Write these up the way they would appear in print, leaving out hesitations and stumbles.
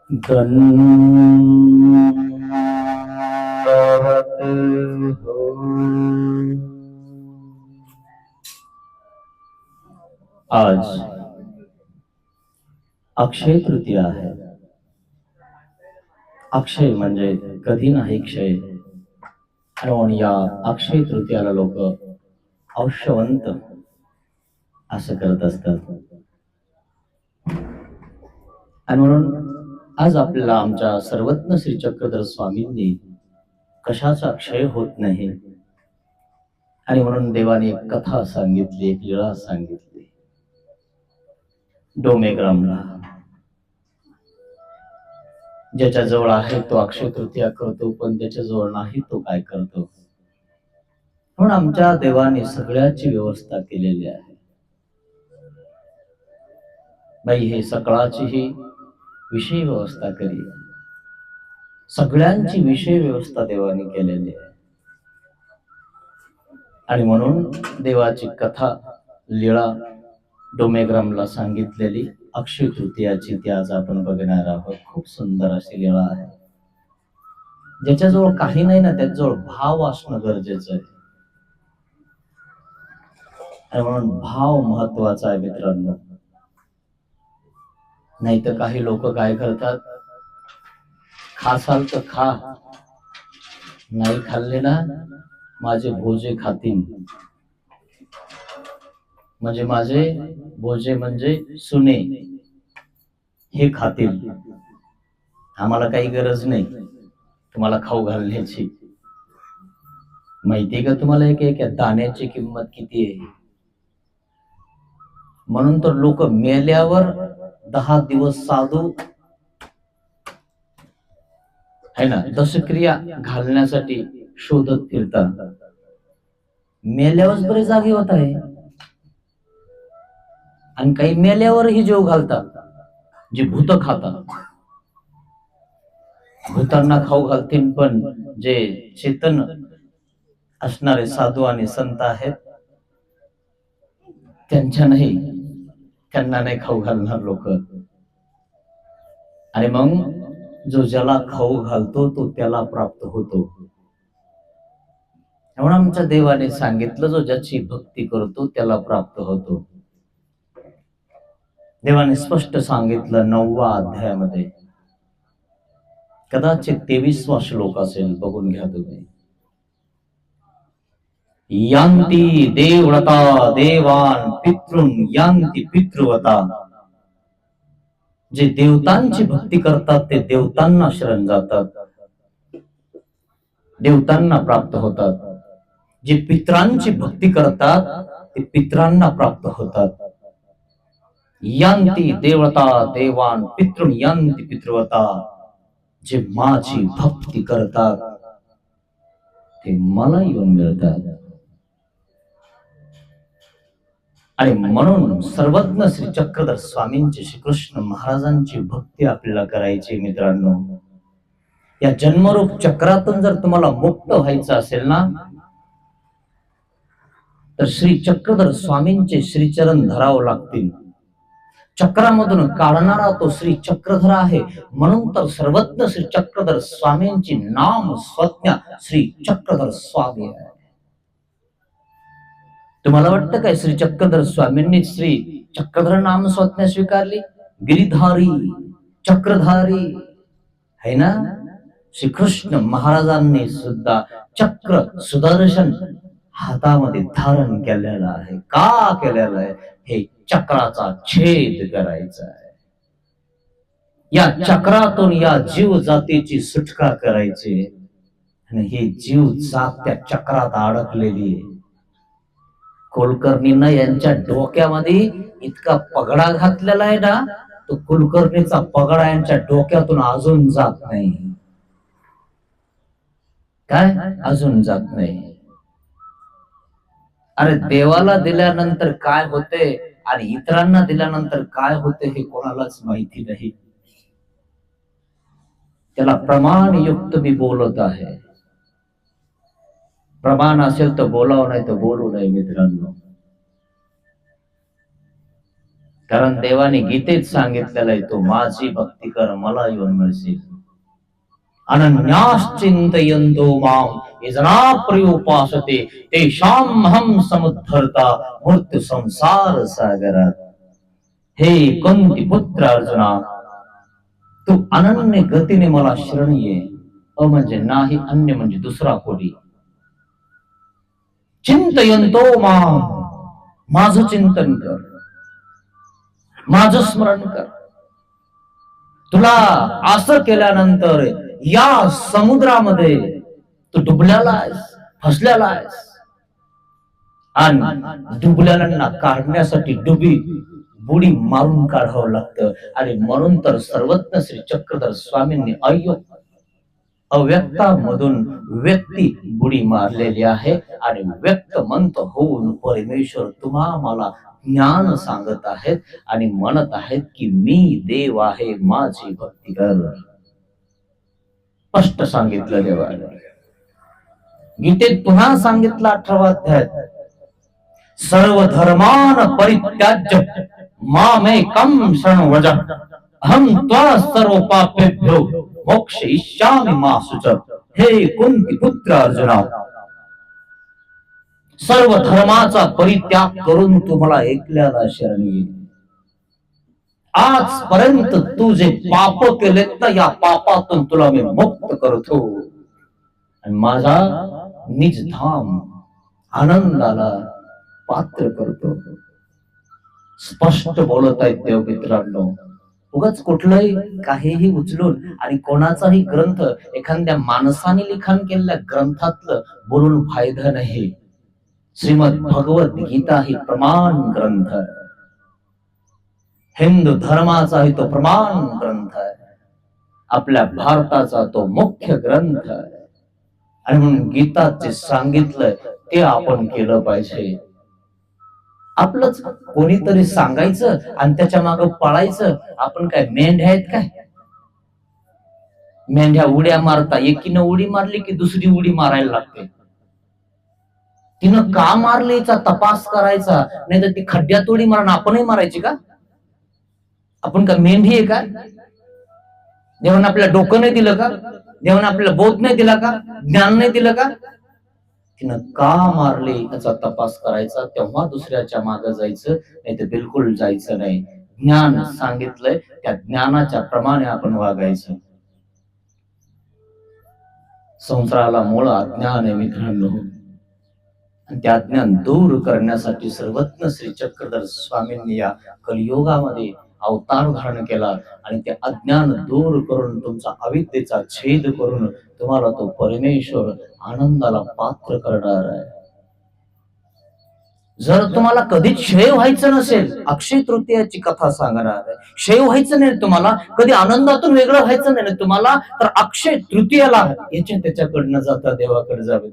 दंडवत हो। आज अक्षय तृतीया आहे. अक्षय म्हणजे कधी नाही क्षय. म्हणून या अक्षय तृतीयाला लोक औष्यवंत असं करत असतात. आणि म्हणून आज आपल्याला आमच्या सर्वज्ञ श्री चक्रधर स्वामींनी कशाचा क्षय होत नाही आणि म्हणून देवाने एक कथा सांगितली, एक लीळा सांगितली. डोमेग्रामला ज्याच्या जवळ आहे तो अक्षय तृतीया करतो, पण त्याच्या जवळ नाही तो काय करतो. म्हणून आमच्या देवाने सगळ्याची व्यवस्था केलेली आहे. बाई हे सकळाची ही विषय व्यवस्था करी, सगळ्यांची विषय व्यवस्था देवाने केलेली आहे. आणि म्हणून देवाची कथा लीळा डोमेग्रामला सांगितलेली अक्षय तृतीयाची ती आज आपण बघणार आहोत. खूप सुंदर अशी लीळा आहे. ज्याच्याजवळ काही नाही ना त्याच्याजवळ भाव असणं गरजेचं आहे. आणि म्हणून भाव महत्वाचा आहे मित्रांनो. नाही तर काही लोक काय करतात, खासाल तर खा, नाही खाल्ले ना माझे भोजे खातील. म्हणजे माझे भोजे म्हणजे सुने हे खातील. आम्हाला काही गरज नाही तुम्हाला खाऊ घालण्याची. माहितीये का तुम्हाला एक दाण्याची किंमत किती आहे? म्हणून तर लोक मेल्यावर 10 दिवस साधू है ना दशक्रिया घालण्यासाठी शोधत फिरतात. मेल्यावर बरे जागे होत आहे. आणि काही मेल्यावरही जेव घालतात, जे भूत खातात. भूतांना खाऊ घालतील, पण जे चेतन असणारे साधू आणि संत आहेत त्यांना नाही खाऊ घालणार लोक. आणि मग जो ज्याला खाऊ घालतो तो त्याला प्राप्त होतो. म्हणून आमच्या देवाने सांगितलं, जो ज्याची भक्ती करतो त्याला प्राप्त होतो. देवाने स्पष्ट सांगितलं 9व्या अध्यायामध्ये, कदाचित 23वा श्लोक असेल, बघून घ्या तुम्ही. यांती देवव्रता देवान पितृन यांती पितृवता. जे देवतांची भक्ती करतात ते देवतांना शरण जातात, देवतांना प्राप्त होतात. जे पितरांची भक्ती करतात ते पितरांना प्राप्त होतात. यांती देवता देवान पितृन यांती पितृवता. जे माझी भक्ती करतात ते मला येऊन मिळतात. आणि म्हणून सर्वज्ञ श्री चक्रधर स्वामींची, श्रीकृष्ण महाराजांची भक्ती आपल्याला करायची मित्रांनो. या जन्मरूप चक्रातून जर तुम्हाला मुक्त व्हायचं असेल ना, तर श्री चक्रधर स्वामींचे श्रीचरण धरावं लागतील. चक्रामधून काढणारा तो श्री चक्रधर आहे. म्हणून तर सर्वज्ञ श्री चक्रधर स्वामींची नाम संज्ञा श्री चक्रधर स्वामी आहे. तुम्हाला वाटतं काय श्री चक्रधर स्वामींनी श्री चक्रधर नाम संज्ञा स्वीकारली? गिरिधारी चक्रधारी है ना. श्रीकृष्ण महाराजांनी सुद्धा चक्र सुदर्शन हातामध्ये धारण केलेलं आहे. का केलेलं आहे? हे चक्राचा छेद करायचा आहे. या चक्रातून या जीव जातीची सुटका करायची. आणि हे जीव जात त्या चक्रात अडकलेली आहे. कुलकर्णींना यांच्या डोक्यामध्ये इतका पगडा घातलेला आहे ना, तो कुलकर्णीचा पगडा यांच्या डोक्यातून अजून जात नाही. काय अजून जात नाही. अरे देवाला दिल्यानंतर काय होते आणि इतरांना दिल्यानंतर काय होते हे कोणालाच माहिती नाही. त्याला प्रमाण युक्त मी बोलत आहे. प्रमाण असेल तर बोलावं, नाही तर बोलू नये मित्रांनो. कारण देवाने गीतेत सांगितलेलं आहे, तो माझी भक्ती कर मला येऊन मिळशील. अनन्याश्चिंतयन्तो माम ये जना पर्युपासते तेषामहं समुद्धर्ता मृत्यु संसार सागरात. हे कुंती पुत्र अर्जुना, तू अनन्य गतीने मला शरण ये. अ म्हणजे नाही, अन्य म्हणजे दुसरा कोणी. चिंतयन्तो माम, माझं चिंतन कर, माझं स्मरण कर. तुला असं केल्यानंतर या समुद्रामध्ये तू डुबलेला आहेस, फसलेला आहेस. आणि डुबलेल्यांना काढण्यासाठी बुडी मारून काढावं लागतं. आणि म्हणून तर सर्वज्ञ श्री चक्रधर स्वामींनी अव्यक्तामधून व्यक्ती बुडी मारलेली आहे. आणि व्यक्तमंत होऊन परमेश्वर मला ज्ञान सांगत आहेत आणि म्हणत आहेत की मी देव आहे, माझी भक्ती कर. स्पष्ट सांगितलं देवाने. गीतेत पुन्हा सांगितलं 18वा अध्याय, सर्व धर्मान परित्याज्य मामेकं शरणं व्रज अहं त्वा सर्व पापेभ्यो मोक्षयिष्यामि मा शुच. हे कुंती पुत्र अर्जुना, सर्व धर्माचा परित्याग करून तुम्हाला एकल्याला शरण ये. आजपर्यंत तू जे पाप केले तर या पापातून तुला मी मुक्त करतो आणि माझा निज धाम आनंदाला पात्र करतो. स्पष्ट बोलत आहेत देव मित्रांनो. उगाच कुठलंही काहीही उचलून आणि कोणाचाही ग्रंथ एखाद्या माणसाने लिखाण केलेल्या ग्रंथातलं बोलून फायदा नाही. श्रीमद भगवत गीता ही प्रमाण ग्रंथ आहे. हिंदू धर्माचा तो प्रमाण ग्रंथ आहे. आपल्या भारताचा तो मुख्य ग्रंथ आहे. आणि म्हणून गीतात जे सांगितलंय ते आपण केलं पाहिजे. आपलंच कोणीतरी सांगायचं आणि त्याच्या मागे पळायचं. आपण काय मेंढ्या आहेत काय? मेंढ्या उड्या मारता, एकीनं उडी मारली की दुसरी उडी मारायला लागते. तिनं का मारलीचा तपास करायचा, नाही तर ती खड्ड्यात उडी मारण आपणही मारायची का? आपण का मेंढी आहे का? देवाने आपल्याला डोकं नाही दिलं का? देवाने आपल्याला बोध नाही दिला का? ज्ञान नाही दिलं का? तिनं का मारले याचा तपास करायचा, तेव्हा दुसऱ्याच्या मागे जायचं, नाही तर बिलकुल जायचं नाही. ज्ञान सांगितलंय त्या ज्ञानाच्या प्रमाणे आपण वागायचं. संसाराला मूळ अज्ञान आहे मित्रांनो. आणि ते अज्ञान दूर करण्यासाठी सर्वज्ञ श्री चक्रधर स्वामींनी या कलियुगामध्ये अवतार धारण केला आणि ते अज्ञान दूर करून तुमचा अविद्येचा छेद करून तुम्हाला तो परमेश्वर आनंदाला पात्र करणार आहे. जर तुम्हाला कधीच क्षय व्हायचं नसेल, अक्षय तृतीयाची कथा सांगणार आहे. क्षय व्हायचं नाही तुम्हाला, कधी आनंदातून वेगळं व्हायचं नाही तुम्हाला, तर अक्षय तृतीयाला याच्या त्याच्याकडनं जाता देवाकडे जावे.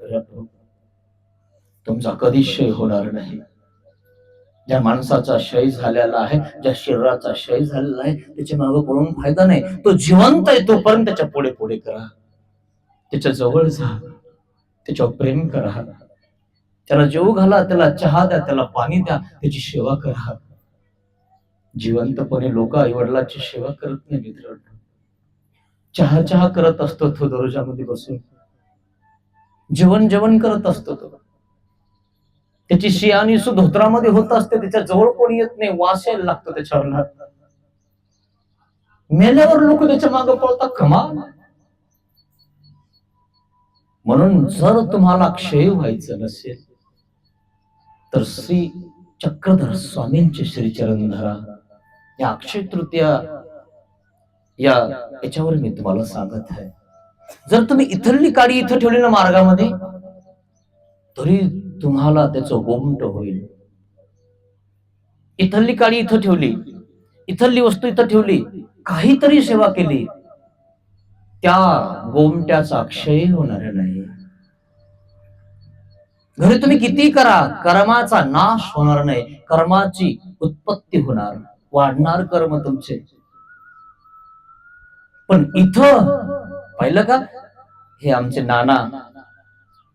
तुमचा कधीच क्षय होणार नाही. ज्या माणसाचा क्षय झालेला आहे, ज्या शरीराचा क्षय झालेला आहे, त्याच्या मागे पळून फायदा नाही. तो जिवंत आहे तोपर्यंत त्याच्या पुढे पुढे करा, त्याच्या जवळ जा, त्याच्यावर प्रेम करा, त्याला जेवू घाला, त्याला चहा द्या, त्याला पाणी द्या, त्याची सेवा करा. जिवंतपणे लोक आई वडिलांची सेवा करत नाही मित्रांनो. चहा करत असतो तो दरोजामध्ये बसून, जेवण करत असतो तो. त्याची शियानी धोत्रामध्ये होत असते, त्याच्या जवळ कोणी येत नाही, वास यायला लागतो त्याच्यावर. मेल्यावर लोक त्याच्या मागे पळतात. कमाल. म्हणून जर तुम्हाला क्षय व्हायचं नसेल तर श्री चक्रधर स्वामींचे श्रीचरण धरा. या अक्षय तृतीया याच्यावर मी तुम्हाला सांगत आहे. जर तुम्ही इथली काडी इथं ठेवली ना मार्गामध्ये, तरी तुम्हाला त्याचं गोमट होईल. इथली काडी इथं ठेवली, इथली वस्तू इथं ठेवली, काहीतरी सेवा केली, त्या गोमट्याचा क्षय होणार नाही. घरी तुम्ही किती करा, कर्माचा नाश होणार नाही, कर्माची उत्पत्ती होणार, वाढणार कर्म तुमचे. पण इथं पाहिलं का, हे आमचे नाना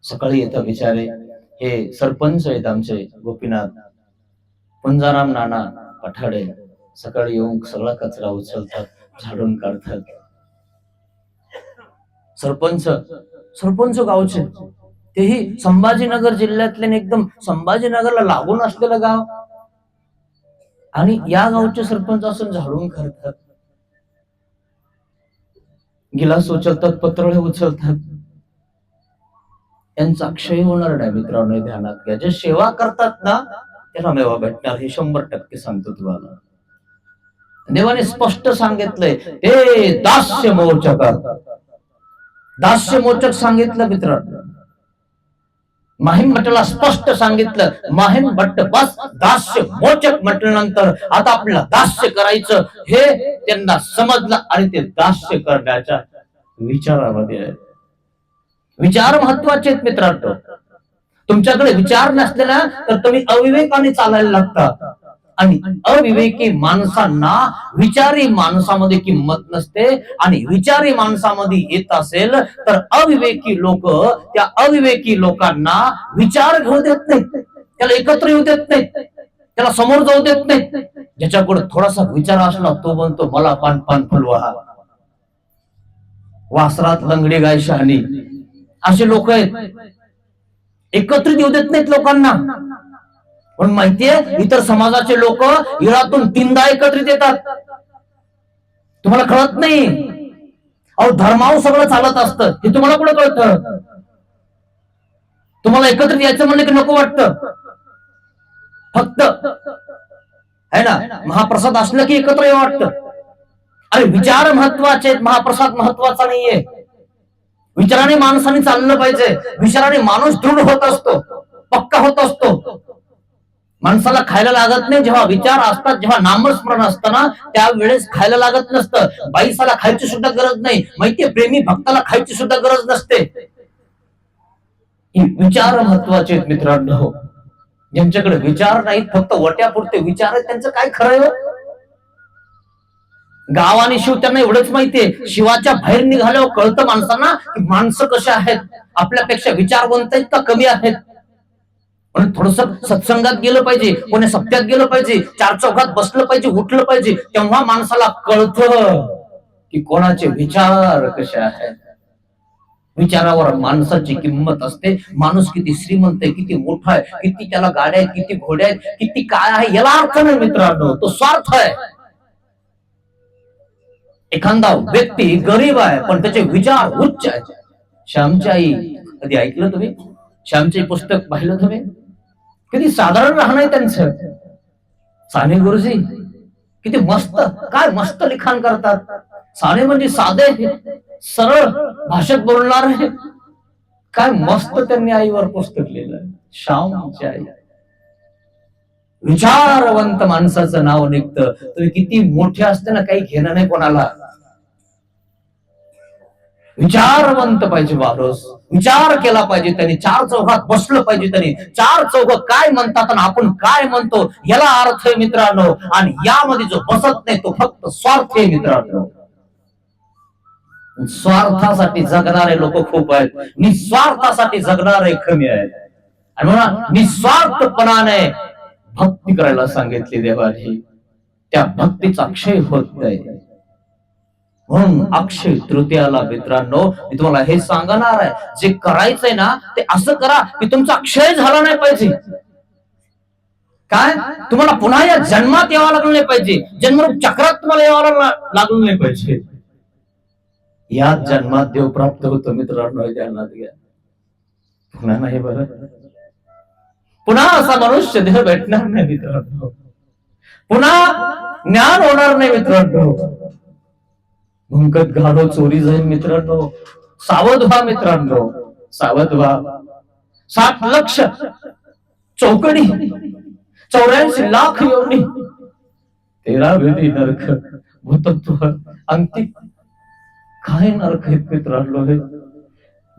सकाळी येतात बिचारे, हे सरपंच आहेत आमचे गोपीनाथ पुंजाराम नाना पठाडे. सकाळी येऊन सगळा कचरा उचलतात, झाडून काढतात. सरपंच सरपंच गावचे, तेही संभाजीनगर जिल्ह्यातले आणि एकदम संभाजीनगरला लागून असलेलं गाव, आणि या गावचे सरपंच असून झाडून काढतात, गिलास उचलतात, पत्रळे उचलतात. यांचा क्षय होणार नाही मित्रांनो, ध्यानात घ्या. जे सेवा करतात ना त्याला मेवा भेटणार, हे 100% सांगतो तुम्हाला. देवाने स्पष्ट सांगितलंय, हे दास्य मोचक, दास्य मोचक सांगितलं मित्रांनो. माहीम भट्टला स्पष्ट सांगितलं, माहीम भट्ट बस दास्य मोचक म्हटल्यानंतर आता आपल्याला दास्य करायचं हे त्यांना समजलं, आणि ते दास्य करण्याच्या विचारामध्ये आहे. विचार महत्वाचे आहेत मित्रांनो. तुमच्याकडे विचार नसले ना तर तुम्ही अविवेकाने चालायला लागता, आणि अविवेकी माणसांना विचारी माणसामध्ये किंमत नसते, आणि विचारी माणसामध्ये येत असेल तर अविवेकी लोक त्या अविवेकी लोकांना विचार घेऊ देत नाहीत, त्याला एकत्र येऊ देत नाहीत, त्याला समोर जाऊ देत नाहीत. ज्याच्याकडे थोडासा विचार असला तो म्हणतो मला पान पान फुलवा, वासरात लंगडी गाय शहाणी, असे लोक आहेत. एकत्रित येऊ देत नाहीत लोकांना. पण माहितीये इतर समाजाचे लोक इरातून 3दा एकत्रित येतात, तुम्हाला कळत नाही. अहो धर्मावर सगळं चालत असतं, हे तुम्हाला कुठं कळतं? तुम्हाला एकत्रित यायचं म्हणलं की नको वाटतं. फक्त है ना, महाप्रसाद असलं की एकत्र यावं वाटतं. अरे विचार महत्वाचे आहेत, महाप्रसाद महत्वाचा नाहीये. विचाराने माणसाने चाललं पाहिजे. विचाराने माणूस दृढ होत असतो, पक्का होत असतो. माणसाला खायला लागत नाही जेव्हा विचार असतात, जेव्हा नामस्मरण असतं ना त्यावेळेस खायला लागत नसतं. बाईसाला खायची सुद्धा गरज नाही, माहितीये, प्रेमी भक्ताला खायची सुद्धा गरज नसते. विचार महत्वाचे आहेत मित्रांनो. ज्यांच्याकडे विचार नाहीत, फक्त वट्यापुरते विचार आहेत, त्यांचं काय खरंय हो? गाव आणि शिव त्यांना एवढंच माहितीये. शिवाच्या बाहेर निघाल्यावर कळतं माणसांना की माणसं कशा आहेत, आपल्यापेक्षा विचारवंत आहेत का कमी आहेत. म्हणून थोडस सत्संगात गेलं पाहिजे, कोणी सप्त्यात गेलं पाहिजे, 4 चौघात बसलं पाहिजे, उठलं पाहिजे, तेव्हा माणसाला कळतं की कोणाचे विचार कसे आहेत. विचारावर माणसाची किंमत असते. माणूस किती श्रीमंत आहे, किती मोठा आहे, किती त्याला गाड्या आहेत, किती घोड्या आहेत, किती काय आहे, याला अर्थ नाही मित्रांनो, तो स्वार्थ आहे. एखादा व्यक्ती गरीब आहे पण त्याचे विचार उच्च आहेत. श्यामची आई, कधी ऐकलं तुम्ही? श्यामचे पुस्तक पाहिलं तुम्ही? किती साधारण राहणं आहे त्यांचं. साने गुरुजी किती मस्त, काय मस्त लिखाण करतात. साने म्हणजे साधे सरळ भाषेत बोलणारे, काय मस्त त्यांनी आईवर पुस्तक लिहिलं. श्यामची आई. विचारवंत माणसाचं नाव निघतं. तुम्ही किती मोठे असते ना, काही घेणं नाही कोणाला. विचारवंत पाहिजे माणूस, विचार केला पाहिजे त्यांनी, 4 चौघात बसलं पाहिजे त्यांनी. 4 चौघ काय म्हणतात आणि आपण काय म्हणतो याला अर्थ आहे मित्रांनो. आणि यामध्ये जो बसत नाही तो फक्त स्वार्थ आहे मित्रांनो. स्वार्थासाठी जगणारे लोक खूप आहेत, निस्वार्थासाठी जगणारे कमी आहेत. आणि म्हणून निस्वार्थपणाने भक्ती करायला सांगितली देवाने, त्या भक्तीचा क्षय होत नाही. म्हणून अक्षय तृतीयाला मित्रांनो मी तुम्हाला हे सांगणार आहे, जे करायचंय ना ते असं करा की तुमचा क्षय झाला नाही पाहिजे. काय तुम्हाला पुन्हा या जन्मात यावं लागलं नाही पाहिजे, जन्मरूप चक्रात तुम्हाला यावं लागलं नाही पाहिजे. याच जन्मात देव प्राप्त होतो मित्रांनो, ध्यानात घ्या. पुन्हा नाही, बरं पुन्हा असा मनुष्य देह भेटणार नाही मित्रांनो, पुन्हा ज्ञान होणार नाही मित्रांनो. भुंकत घाडो चोरी जाईल मित्रांनो. सावध व्हा मित्रांनो, सावध व्हा. 60 लक्ष चौकडी, 84 लाख योनी, 13 वेदी नरक, भूतत्व अंतिम. काय नरक आहेत मित्रांनो हे?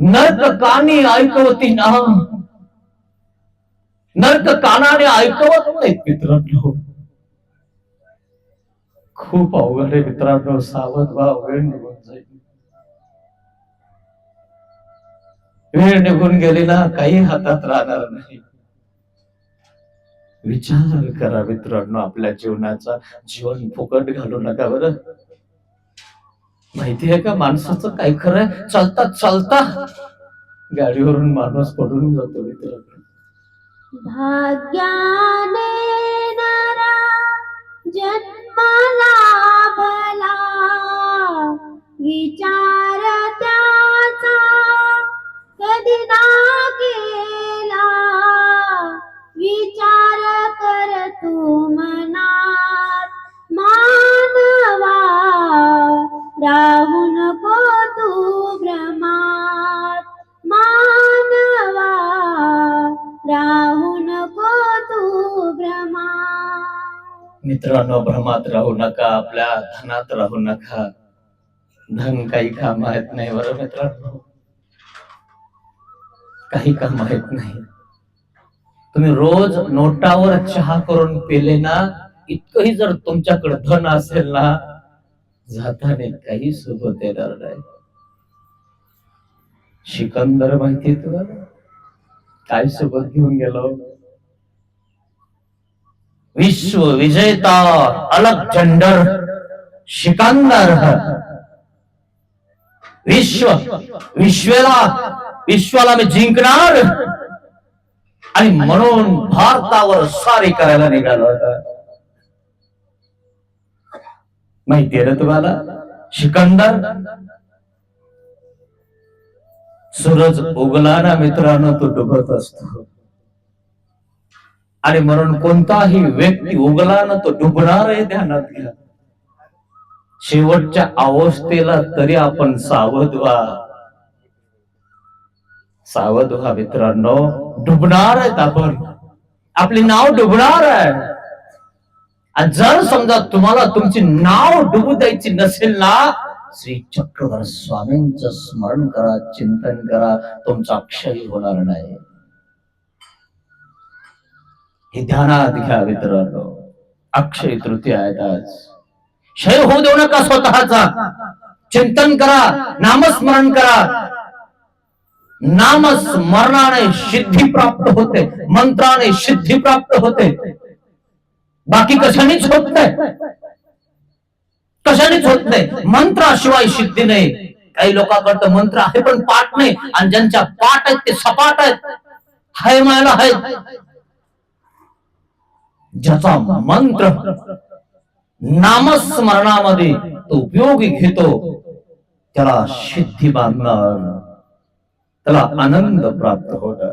नरक कानी ऐकवती ना, नरक कानाने ऐकवत नाहीत मित्रांनो. खूप अवघड आहे मित्रांनो, सावध व्हा. वेळ निघून जाईल. वेळ निघून गेली ना काही हातात राहणार नाही. विचार करा मित्रांनो, आपल्या जीवनाचा. जीवन फुकट घालू नका बरं. माहितीये का माणसाचं काय खरंय, चालता चालता गाडीवरून माणूस पडून जातो मित्रांनो. भाग्याने नरा जन्माला भला, विचार त्याचा कधी ना केला, विचार कर तू मनात मानवा, राहू नको तू भ्रमात मानवा, राहू नको तू भ्रमात. मित्रांनो, भ्रमात राहू नका, आपल्या धनात राहू नका. धन काही काम आहेत नाही बरं मित्रांनो, काही काम आहेत नाही. तुम्ही रोज नोटावर चहा करून पेले ना, इतकंही जर तुमच्याकडे धन असेल ना, जाताने काही सोबत येणार नाही. सिकंदर माहितीये तुला काय सोबत घेऊन गेलो? विश्व विजेता अलेक्झांडर सिकंदर. विश्वाला मी जिंकणार आणि म्हणून भारतावर स्वारी करायला निघाला होता. माहितीये ना तुम्हाला सिकंदर? सूरज उगला ना मित्रांनो, तो डुबत असतो. आणि म्हणून कोणताही व्यक्ती उगला ना, तो डुबणार आहे, ध्यानात घ्या. शेवटच्या अवस्थेला तरी आपण सावध व्हा, सावध व्हा मित्रांनो. डुबणार आहेत आपण, आपले नाव डुबणार आहे. आणि जर समजा तुम्हाला तुमची नाव डुबू द्यायची नसेल ना, श्री चक्रधर स्वामींचं स्मरण करा, चिंतन करा, तुमचा क्षय होणार नाही. हे ध्यानात घ्या मित्रांनो. अक्षय तृतीया आहेत आज. क्षय होऊ देऊ नका स्वतःचा. चिंतन करा, नामस्मरण करा. नामस्मरणाने सिद्धी प्राप्त होते, मंत्राने सिद्धी प्राप्त होते. बाकी कशानेच होत नाही, कशानेच होत नाही. मंत्राशिवाय सिद्धी नाही. काही लोकांकडे मंत्र आहे पण पाठ नाही, आणि ज्यांच्या पाठ आहेत ते सपाट आहेत, हाय मायला आहेत. ज्याचा मंत्र नामस्मरणामध्ये तो उपयोगी घेतो, त्याला सिद्धी बांधणार, त्याला आनंद प्राप्त होणार.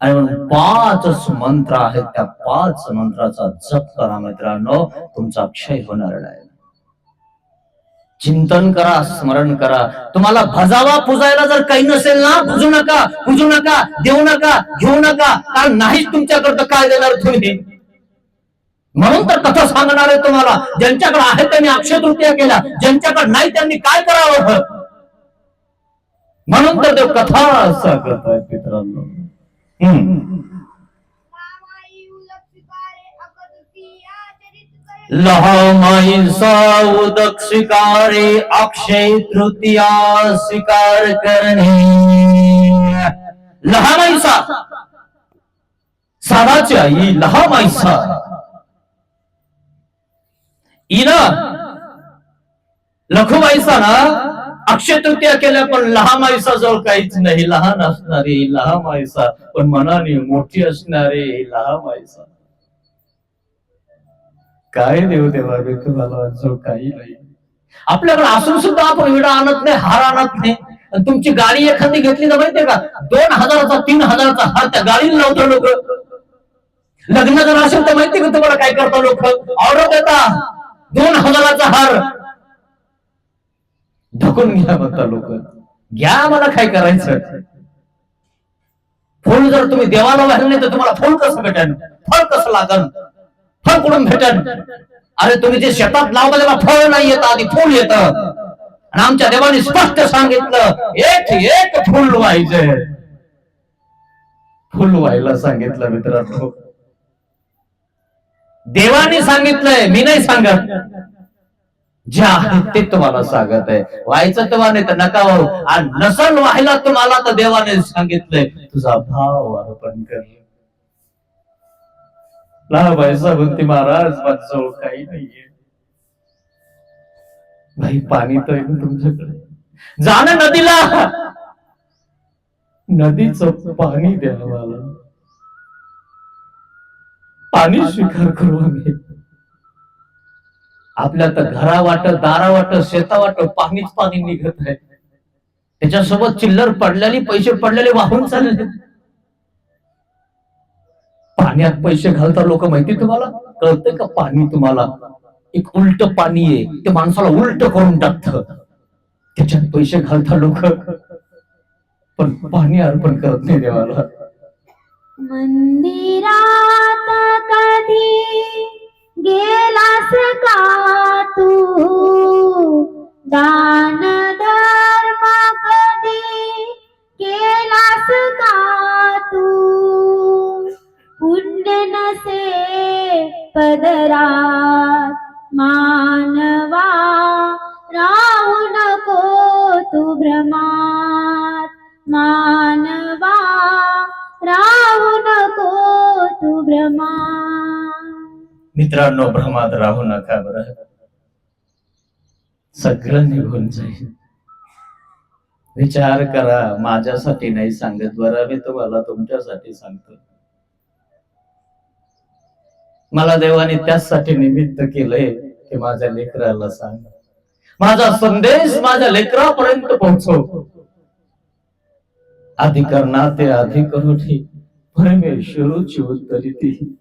आणि म्हणून 5 मंत्र आहेत, त्या 5 मंत्राचा जप करा मित्रांनो, तुमचा क्षय होणार नाही. चिंतन करा, स्मरण करा. तुम्हाला भजावा पुजायला जर काही नसेल ना, भजू नका, पूजू नका, देऊ नका, घेऊ नका, कारण नाहीच तुमच्याकडं काय देणार तुम्ही. म्हणून तर कथा सांगणार आहे तुम्हाला. ज्यांच्याकडे आहे त्यांनी अक्षय तृतीया केल्या, ज्यांच्याकडे नाही त्यांनी काय करावं. म्हणून तर देव कथा सांगत आहेत मित्रांनो. लहामाईसा उदक स्वीकारे, अक्षय तृतीया स्वीकार करणे. लहामाईसा, साधाची आई लहामाईसा. लखुमाईसा ना अक्षय तृतीया केल्या, पण लहामाईसा जवळ काहीच नाही. लहान असणारी लहामाईसा, पण मनाने मोठी असणारी लहामाईसा. काय देऊ देवा मी तुम्हाला, जो काही नाही. आपल्याकडे असून सुद्धा आपण विडा आणत नाही, हार आणत नाही. तुमची गाडी एखादी घेतली तर माहितीये का, 2000चा 3000चा हार त्या गाडीला लावतो लोक. लग्न जर असेल तर माहितीये का तुम्हाला काय करता लोक, ऑर्डर देता 2000चा हार ढकून घ्या म्हणता लोक. घ्या, मला काय करायचं. फुल जर तुम्ही देवाला वाहिलं नाही तर तुम्हाला फुल कसं भेटेल, फळ कसं लागल, फळ कुठून भेटेल. अरे तुम्ही जे शेतात लावलं त्याला फळ नाही येत, आधी फुल येत. आणि आमच्या देवाने स्पष्ट सांगितलं, एक फुल व्हायचंय. फुल व्हायला सांगितलं मित्रांनो, देवाने सांगितलंय, मी नाही सांगत. जे आहे ते तुम्हाला सांगत आहे. व्हायचं तेव्हा नाही तर नका व्हावं. आणि नसल व्हायला तुम्हाला तर देवाने सांगितलंय, तुझा भाव अर्पण कर. लहाबाई म्हणते महाराज माझ्याजवळ काही नाहीये. भाई पाणी तर आहे ना तुमच्याकडे, जा ना नदीला, नदीचं पाणी द्या मला, पाणी स्वीकार करू आम्ही. आपल्या तर घरा वाट, दारा वाट, शेता वाट पाणीच पाणी निघत आहे. त्याच्यासोबत चिल्लर पडलेली, पैसे पडलेले वाहून चालले. पाण्यात पैसे घालता लोक माहिती तुम्हाला, कळतंय का? पाणी तुम्हाला एक उलट पाणी आहे, ते माणसाला उलट करून टाकतं. त्याच्यात पैसे घालता लोक, पण पाणी अर्पण करत नाही देवाला. मंदिरात कधी गेलास का तू, दान धर्म कधी केलास का तू, पुण्य नसे पदरात मानवा, राहू नको तू भ्रमात मानवा, राहू नको तू भ्रमात. मित्रांनो, भ्रमात राहू नका बरं, सगळं निघून जाईल. विचार करा, माझ्यासाठी नाही सांगत बरं, मी तुम्हाला तुमच्यासाठी सांगतो. मला देवाने त्यासाठी निमित्त केलंय की माझ्या लेकराला सांग, माझा संदेश माझ्या लेकरापर्यंत पोहोचव. अधिकरणा ते अधिकरुठी परमेश्वरूची उत्तरी ती.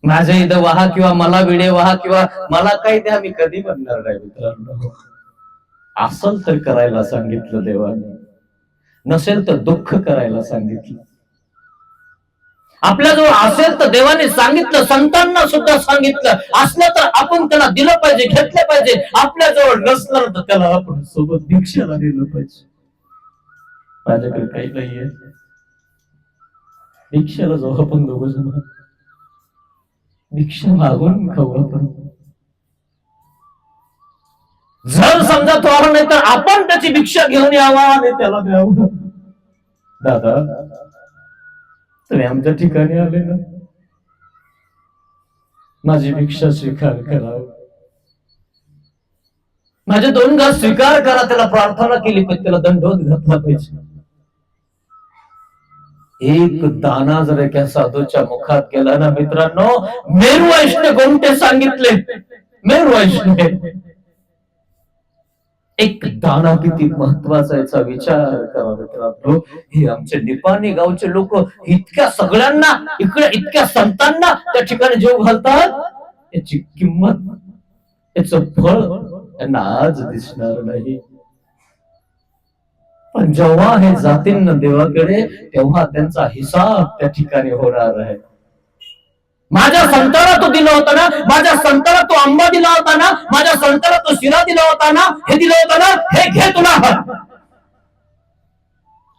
माझ्या इथं वाहा किंवा मला विडे वाहा किंवा मला काही द्या, मी कधी म्हणणार नाही मित्रांनो. असल तर करायला सांगितलं देवाने, नसेल तर दुःख करायला सांगितलं. आपल्याजवळ असेल तर देवाने सांगितलं, संतांना सुद्धा सांगितलं, असलं तर आपण त्याला दिलं पाहिजे, घेतलं पाहिजे. आपल्याजवळ नसलं तर त्याला आपण सोबत भिक्षाला दिलं पाहिजे. माझ्याकडे काही नाहीये, भिक्षाला जाऊ आपण दोघ जण, भिक्षा मागून खाऊ आपण. जर समजा तो आला नाही तर आपण त्याची भिक्षा घेऊन यावा आणि त्याला द्यावं. दादा, तुम्ही आमच्या ठिकाणी आले ना, माझी भिक्षा स्वीकार करा, माझे 2 घास स्वीकार करा. त्याला प्रार्थना केली पाहिजे, त्याला दंडवत घातला पाहिजे. एक दाना जर एका साधूच्या मुखात गेला ना मित्रांनो, मेरू वैष्णव कोणते सांगितले, मेरू वैष्णव. एक दाना किती महत्वाचा, याचा विचार करा मित्रांनो. हे आमचे निपाणी गावचे लोक इतक्या सगळ्यांना, इकडे इतक्या संतांना त्या ठिकाणी जीव घालतात, याची किंमत, याचं फळ त्यांना आज दिसणार नाही. पण जेव्हा हे जातील ना देवाकडे, तेव्हा त्यांचा हिसाब त्या ठिकाणी होणार आहे. माझ्या संताला तो दिला होता ना, माझ्या संताला तो आंबा दिला होता ना, माझ्या संताला तो शिरा दिला होता ना, हे दिलं होतं ना, हे घे तुला.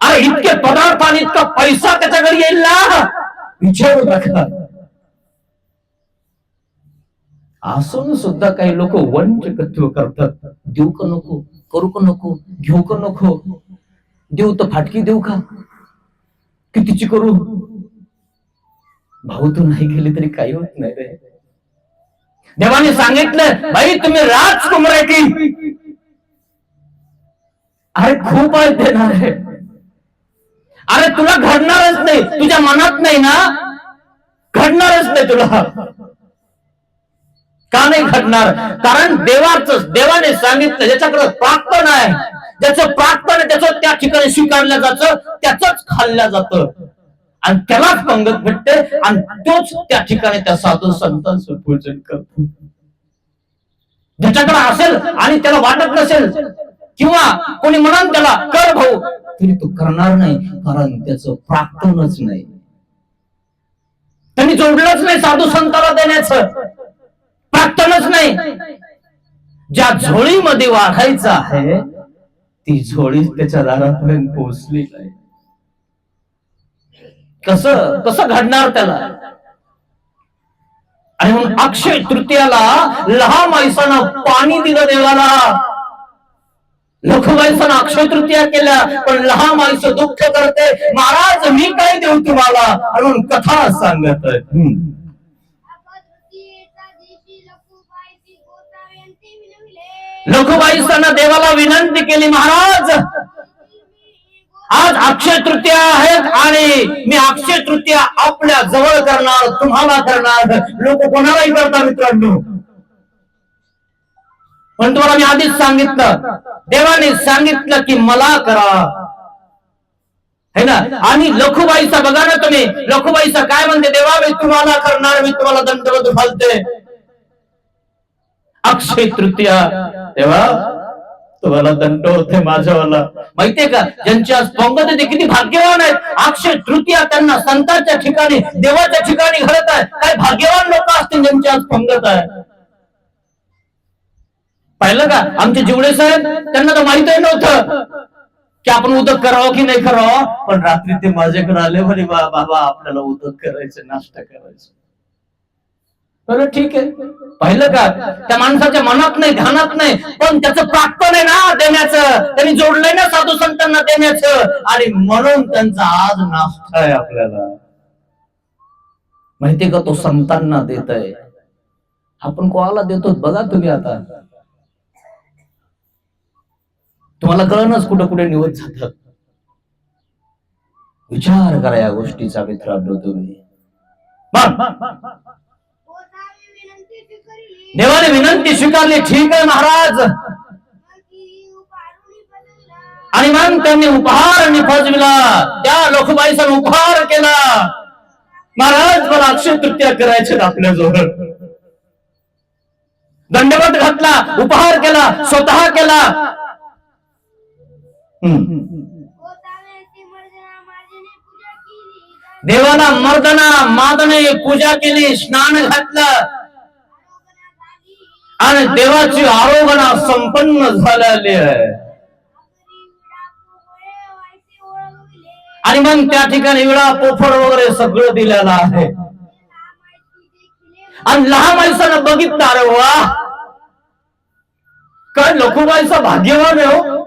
अरे इतके पदार्थ आणि इतका पैसा त्याच्याकडे येईल ना, विचारू नका. असून सुद्धा काही लोक वंचकत्व करतात. देऊ का नको, करू का नको, घेऊ का नको, देऊ तर फाटकी देऊ का, कितीची करू. भाऊ तू नाही केली तरी काही होत नाही रे. देवाने सांगितलं, भाई तुम्ही राजकुमार आहे की, अरे खूप आहे देणार आहे. अरे तुला घडणारच नाही, तुझ्या मनात नाही ना, घडणारच नाही तुला. का नाही घडणार? कारण देवाने सांगितलं, ज्याच्याकडे प्राप्तन आहे, ज्याचं प्राप्तन आहे त्याचं त्या ठिकाणी स्वीकारलं जातं, त्याच खाल्लं जातं आणि त्यालाच पंगत भेटते आणि तोच त्या ठिकाणी त्या साधू संतांचं पूजन करतो. ज्याच्याकडे असेल आणि त्याला वाटत नसेल किंवा कोणी म्हणाल त्याला कर भाऊ, तरी तो करणार नाही, कारण त्याचं प्राप्तनच नाही, त्यांनी जोडलंच नाही साधू संतांना देण्याचं, प्राप्तनच नाही. ज्या झोळीमध्ये वाढायचं आहे ती झोळी त्याच्या दारापर्यंत पोहोचली नाही. कसं कसं घडणार त्याला? आणि म्हणून अक्षय तृतीयाला लहान माणसानं पाणी दिलं देवाला. लखुबाईचं अक्षय तृतीया केल्या, पण लहान माईचं दुःख करते. महाराज मी काय देऊ तुम्हाला, म्हणून कथा सांगत आहे. लखुबाईसांना देवाला विनंती केली, महाराज आज अक्षय तृतीया आहेत आणि मी अक्षय तृतीया आपल्या जवळ करणार, तुम्हाला करणार. लोक कोणालाही करतात मित्रांनो, पण तुम्हाला मी आधीच सांगितलं, देवाने सांगितलं की मला करा, है ना. आणि लखुबाईचा बघा ना तुम्ही, लखुबाईचा काय म्हणते, देवा मी तुम्हाला करणार, मी तुम्हाला दंडवत घालते. अक्षय तृतीया तेव्हा तुम्हाला दंड होते माझ्यावाला. माहितीये का, ज्यांची आज पंगत ते किती भाग्यवान आहेत. अक्षय तृतीया त्यांना संतांच्या ठिकाणी, देवाच्या ठिकाणी घडत आहे. काय भाग्यवान लोक असतील ज्यांची आज पंगत आहे. पाहिलं का आमचे जिवडे साहेब, त्यांना तर माहितही नव्हतं की आपण उदक करावं की नाही करावं, पण रात्री ते माझ्याकडे आले, म्हणे बाबा आपल्याला उदक करायचं, नाश्ता करायचं. बरं ठीक आहे. पाहिलं का, त्या माणसाच्या मनात नाही, ध्यानात नाही, पण त्याचं प्राप्तन आहे ना देण्याचं, त्यांनी जोडलंय ना साधू संतांना देण्याचं, आणि म्हणून त्यांचा आज नाश्ता आहे आपल्याला. माहितीये का, तो संतांना देत आहे, आपण कोणाला देतो बघा तुम्ही. आता तुम्हाला कळणच कुठं कुठे निवत जातात. विचार करा या गोष्टीचा मित्रांनो तुम्ही. देवाने विनंती स्वीकारली, ठीक आहे महाराज, आणि मग त्यांनी उपहार निफजविला. त्या लखुबाईचा उपहार केला, महाराज मला अक्षय तृतीया करायचे आपल्याजवळ. दंडवत घातला, उपहार केला, स्वतः केला. देवाला मर्दना मादने पूजा केली, स्नान घातलं, आणि देवाची आरोग्य संपन्न झालेली आहे. आणि मग त्या ठिकाणी विडा पोफळ वगैरे सगळं दिलेलं आहे. आणि लहान माणसानं बघितलं, अरे वा काय लखुबाईचा भाग्यवान आहे हो,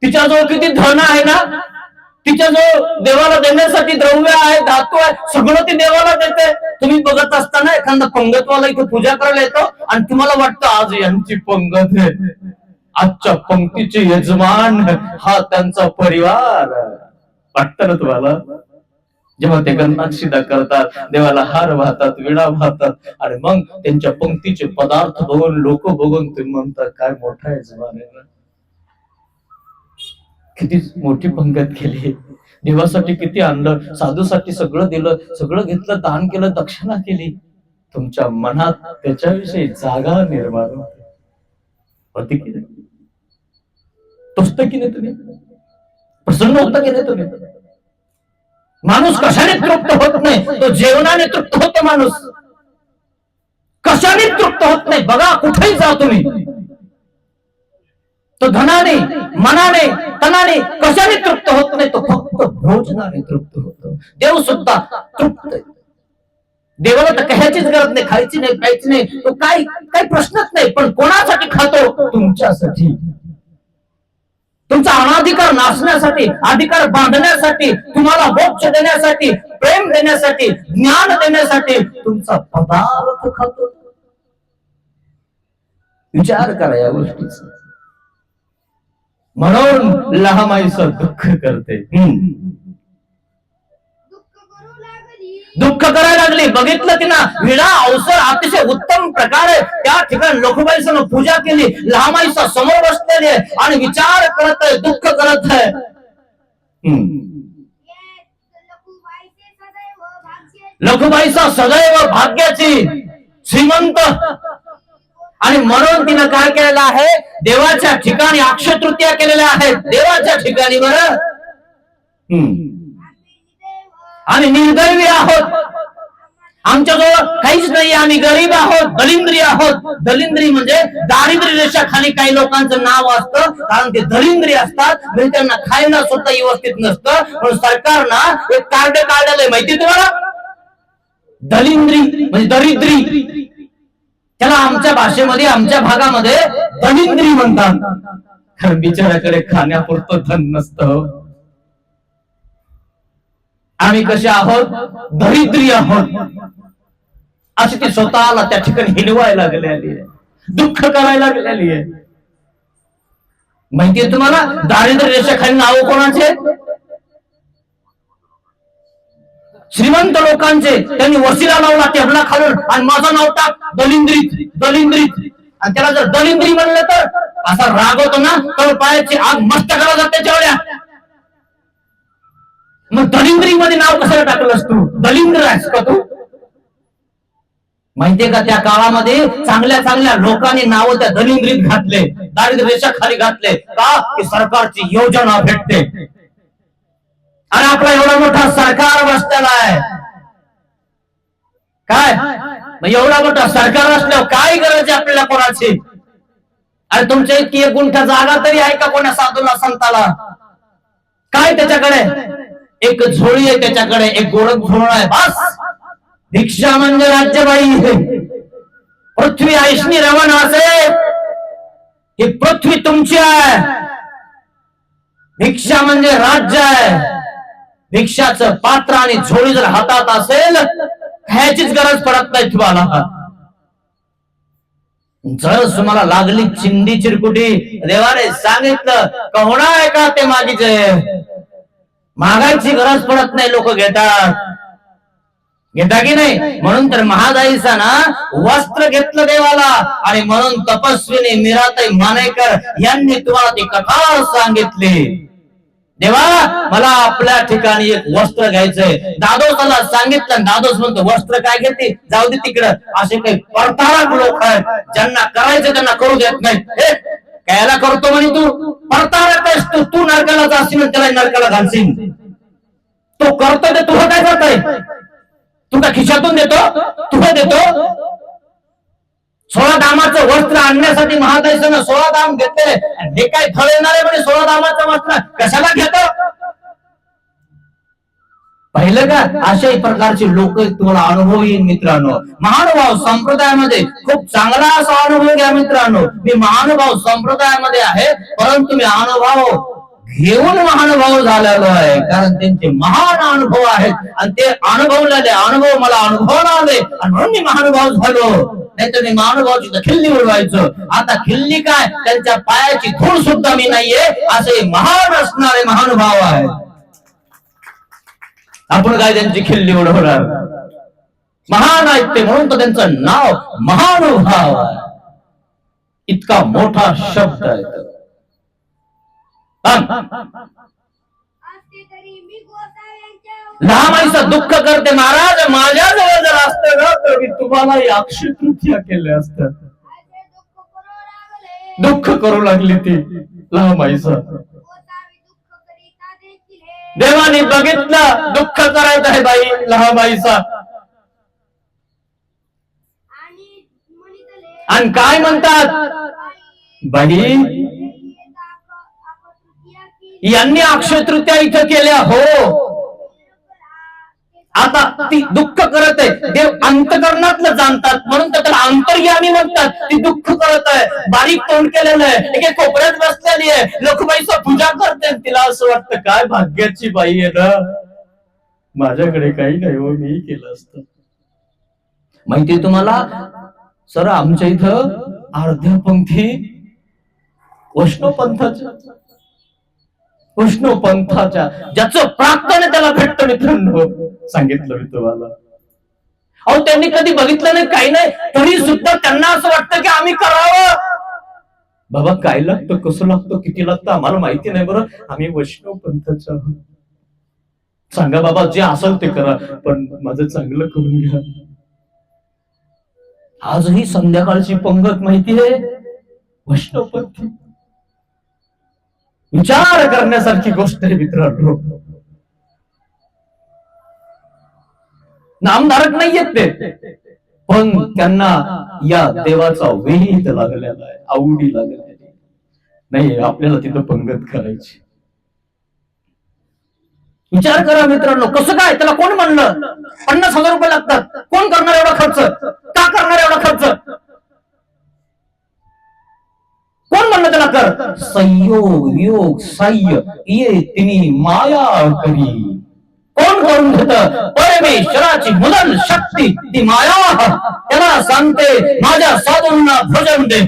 तिच्याजवळ किती धन आहे ना, तिच्याजवळ देवाला देण्यासाठी द्रव्य आहे, धातू आहे, सगळं ती देवाला देते. तुम्ही बघत असताना एखादा पंगतवाला इथे पूजा करायला येतो आणि तुम्हाला वाटतं आज यांची पंगत आहे, आजच्या पंक्तीचे यजमान हा त्यांचा परिवार. वाटतं ना तुम्हाला, जेव्हा ते गंधाक्षिदा करतात, देवाला हार वाहतात, विडा वाहतात, आणि मग त्यांच्या पंक्तीचे पदार्थ बघून, लोक बघून तुम्ही म्हणतात काय मोठा यजमान आहे ना, किती मोठी पंगत केली, देवासाठी किती आणलं, साधूसाठी सगळं दिलं, सगळं घेतलं, दान केलं, दक्षिणा केली. तुमच्या मनात त्याच्याविषयी जागा निर्माण होती की नाही? तोस्त की नाही तुम्ही? प्रसन्न होता की नाही तुम्ही? माणूस कशाने तृप्त होत नाही, तो जेवणाने तृप्त होतो. माणूस कशाने तृप्त होत नाही, बघा कुठेही जा तुम्ही, तो धनाने, मनाने, तनाने कशाने तृप्त होत नाही, तो फक्त भोजनाने तृप्त होतो. देव सुद्धा तृप्त आहे. देवाला तर कशाचीच गरज नाही, खायची नाही, प्यायची नाही, तो काही प्रश्नच नाही. पण कोणासाठी खातो? तुमच्यासाठी, तुमचा अनाधिकार नाशण्यासाठी, अधिकार बांधण्यासाठी, तुम्हाला मोक्ष देण्यासाठी, प्रेम देण्यासाठी, ज्ञान देण्यासाठी तुमचा पदार्थ खातो. विचार करा या गोष्टीचा. म्हणून लहामाईचं दुःख करते, दुःख करायला लागली. बघितलं की ना, विडा अवसर अतिशय उत्तम प्रकारे त्या ठिकाणी लखुबाईचं पूजा केली. लहामाईचा समोर बसलेली आहे आणि विचार करत आहे, दुःख करत आहे. लखुबाईचा सदैव भाग्याची श्रीमंत, आणि म्हणून तिनं काय केलेलं आहे, देवाच्या ठिकाणी अक्षय तृतीया केलेल्या आहेत, देवाच्या ठिकाणी. बरं, आम्ही निर्दैवी आहोत, आमच्याजवळ काहीच नाही, आम्ही गरीब आहोत, दलिंद्री आहोत. दलिंद्री म्हणजे दारिद्र्य रेषाखाली काही लोकांचं नाव असतं, कारण ते दलिंद्री असतात, म्हणजे त्यांना खायला सुद्धा व्यवस्थित नसतं. पण सरकारनं एक कार्ड काढलेलं आहे, माहिती तुम्हाला, दलिंद्री म्हणजे दरिद्री. त्याला आमच्या भाषेमध्ये, आमच्या भागामध्ये दलिंद्री म्हणतात. कारण बिचाऱ्याकडे खाण्यापुरतं धन नसतं. आम्ही कसे आहोत, दरिद्री आहोत, अशी ती स्वतःला त्या ठिकाणी हिनवायला लागलेली आहे, दुःख करायला लागलेली आहे. माहितीये तुम्हाला दारिद्र्य रेषेखाली नाव कोणाचे? श्रीमंत लोकांचे. त्यांनी वशिला लावला टेबला खालून आणि माझं नाव टाक दलिंद्रीत दलिंद्रीत. आणि त्याला जर दलिंद्री म्हणलं तर असा राग होतो ना, तर पायाची आग मस्तकाला जाते त्याच्या. मग दलिंद्री मध्ये नाव कशाला टाकलंस तू? दलिंद्र आहेस का तू? माहितीये का त्या काळामध्ये चांगल्या चांगल्या लोकांनी नाव त्या दलिंद्रीत घातले, दारिद्र्य रेषेखाली घातले. का? की सरकारची योजना भेटते. आणि आपला एवढा मोठा सरकार बसलेला आहे. काय मग एवढा मोठा सरकार असल्यावर काय गरज आहे आपल्याला कोणाची? आणि तुमच्या इतकी 1 गुंठा जागा तरी आहे का कोणा साधूला संताला? काय त्याच्याकडे? एक झोळी आहे त्याच्याकडे, एक गोरख झोळ आहे बस. भिक्षा म्हणजे राज्यबाई. पृथ्वी ऐशनी रवण असे, ही पृथ्वी तुमची आहे. भिक्षा म्हणजे राज्य आहे. भिक्षाचं पात्र आणि झोळी जर हातात असेल, ह्याचीच गरज पडत नाही तुम्हाला. जर तुम्हाला लागली चिंदी चिरकुटी, देवाने सांगितलं का होणार आहे का ते मागीचे, मागायची गरज पडत नाही, लोक घेतात. घेता की नाही? म्हणून तर महादाईचा ना वस्त्र घेतलं देवाला. आणि म्हणून तपस्विनी मीराताई मानेकर यांनी तुम्हाला ती कथा सांगितली. देवा मला आपल्या ठिकाणी एक वस्त्र घ्यायचंय. दादोसाला सांगितलं, दादोस म्हणतो वस्त्र काय घेते, जाऊ दे तिकडं. असे काही परताळक लोक आहेत, ज्यांना करायचं त्यांना करू देत नाही. कायला करतो म्हणे तू? परताळक आहेस तू. तू नरकाला जाशील, त्याला नरकाला घालशील. तो करतो ते तुला काय करताय? तू का खिशातून देतो? तुला देतो. 16 दामाचं वस्त्र आणण्यासाठी महादाईचं 16 दाम घेतले. हे काय फळ येणार आहे म्हणजे 16 दामाचं वस्त्र कशाला घेतो? पाहिलं का? अशाही प्रकारचे लोक तुम्हाला अनुभव येईल मित्रांनो. महानुभाव संप्रदायामध्ये खूप चांगला असा अनुभव घ्या मित्रांनो. मी महानुभाव संप्रदायामध्ये आहे, परंतु मी अनुभव घेऊन महानुभाव झालेलो आहे. कारण त्यांचे महान अनुभव आहेत आणि ते अनुभवलेले अनुभव मला अनुभवाला आले आणि म्हणून मी महानुभाव झालो. नाही तर मी महानुभावाची खिल्ली उडवायचो. आता खिल्ली काय, त्यांच्या पायाची धूळ सुद्धा मी नाहीये, असे महान असणारे महानुभाव आहे. आपण काय त्यांची खिल्ली उडवणार? महान आहेत ते, म्हणून तर त्यांचं नाव महानुभाव आहे. इतका मोठा शब्द आहे. लहामाईचं दुःख करते, महाराज माझ्या जवळ जर असतं ना तर मी तुम्हाला अक्षय तृतीया केले असत. दुःख करू लागली ती लहामाईचं. देवाने बघितलं दुःख करायचं आहे बाई लहामाईचा. आणि काय म्हणतात, बाई यांनी अक्षय तृतीया इथं केल्या. हो आता ती दुःख करत आहे. देव अंतकरणातलं जाणतात, म्हणून त्याला अंतर्यामी म्हणतात. ती दुःख करत आहे, बारीक तोंड केलेलं आहे, एके कोपऱ्यात बसलेली आहे, लखुबाईचं पूजा करते. तिला असं वाटतं काय भाग्याची बाई आहे ना, माझ्याकडे काही नाही हो, मी केलं असतं. माहितीये तुम्हाला सर, आमच्या इथं अर्ध्या पंक्ती वैष्णव पंथाच्या ज्याचं प्रार्थना त्याला भेटतं मित्रांनो. सांगितलं मी तुम्हाला. अहो त्यांनी कधी बघितलं नाही, काही नाही, तरी सुद्धा त्यांना असं वाटतं की आम्ही करावं. बाबा काय लागतं, कसं लागतं, किती लागतं आम्हाला माहिती नाही, बरं आम्ही वैष्णव पंथाच्या. सांगा बाबा जे असेल ते करा, पण माझं चांगलं करून घ्या. आजही संध्याकाळची पंगत माहिती आहे वैष्णव पंथी. विचार करण्यासारखी गोष्ट आहे मित्रांनो. नामधारक नाहीयेत ते, पण त्यांना या देवाचा वेध लागलेला आहे, आवडी लागलेली नाही. आपल्याला तिथं पंगत करायची. विचार करा मित्रांनो, कसं काय, त्याला कोण म्हणलं 50,000 रुपये लागतात, कोण करणार एवढा खर्च, का करणार एवढा खर्च, कोण म्हणलं त्याला कर. कर संयोग योग साह्य ये तिन्ही माया करी. कोण करून घेत? परमेश्वराची मुलन शक्ती ती माया. त्याला सांगते माझ्या साधूंना भोजन दे,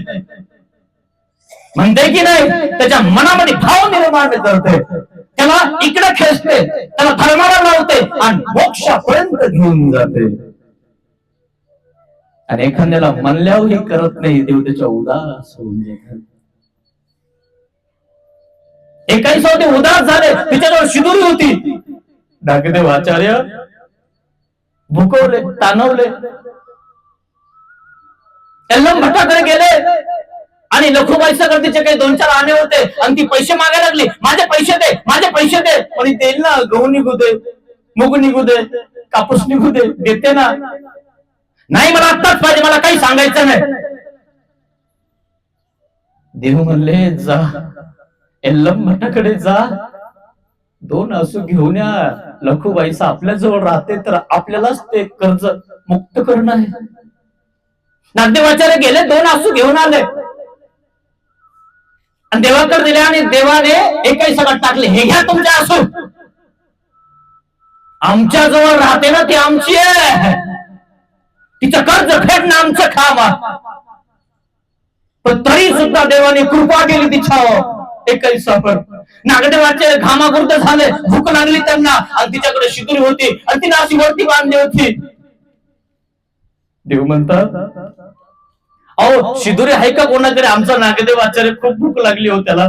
म्हणते की नाही? त्याच्या मनामध्ये भाव निर्माण करते, त्याला इकडे खेचते, त्याला धर्माला लावते आणि मोक्षापर्यंत घेऊन जाते. आणि एखाद्याला म्हणल्यावरही करत नाही, देव त्याच्या उदास होऊन जातात. एकाही ते उदास झाले, तिच्याजवळ शिदुरी होती. नागदेव आचार्य भुकवले, ताणवले, एल्लम भट्टाकडे गेले आणि लखुबाईच्या तिचे काही 2-4 आणे होते आणि ती पैसे मागायला लागली. माझे पैसे दे, माझे पैसे दे. पण देईल ना, गहू निघू दे, मूग निघू दे, कापूस निघू दे, देते ना. नाही, मला आत्ताच पाहिजे, मला काही सांगायचं नाही. देव म्हणले जा, एल्लम भट्टाकडे जा, 2 आसू घेऊन या. लखुबाईचा आपल्या जवळ राहते तर आपल्यालाच ते कर्ज मुक्त करणं आहे. नागदेवाचार्य गेले, 2 आसू घेऊन आले आणि देवाकडे दिले आणि देवाने एकही सगळं टाकले. हे घ्या तुमच्या आसू, आमच्या जवळ राहते ना, ती आमची आहे, तिचं कर्ज फेडणं आमचं काम. पण तरी सुद्धा देवाने कृपा केली तिच्यावर. एकही सफर नागदेवाचे घामागुर्द झाले, भूक लागली त्यांना आणि तिच्याकडे शिदुरी होती आणि तिने अशी वरती बांधली होती. देव म्हणतात अहो शिदुरी आहे का कोणाकडे? आमचा नागदेव आचार्य खूप भूक लागली हो त्याला,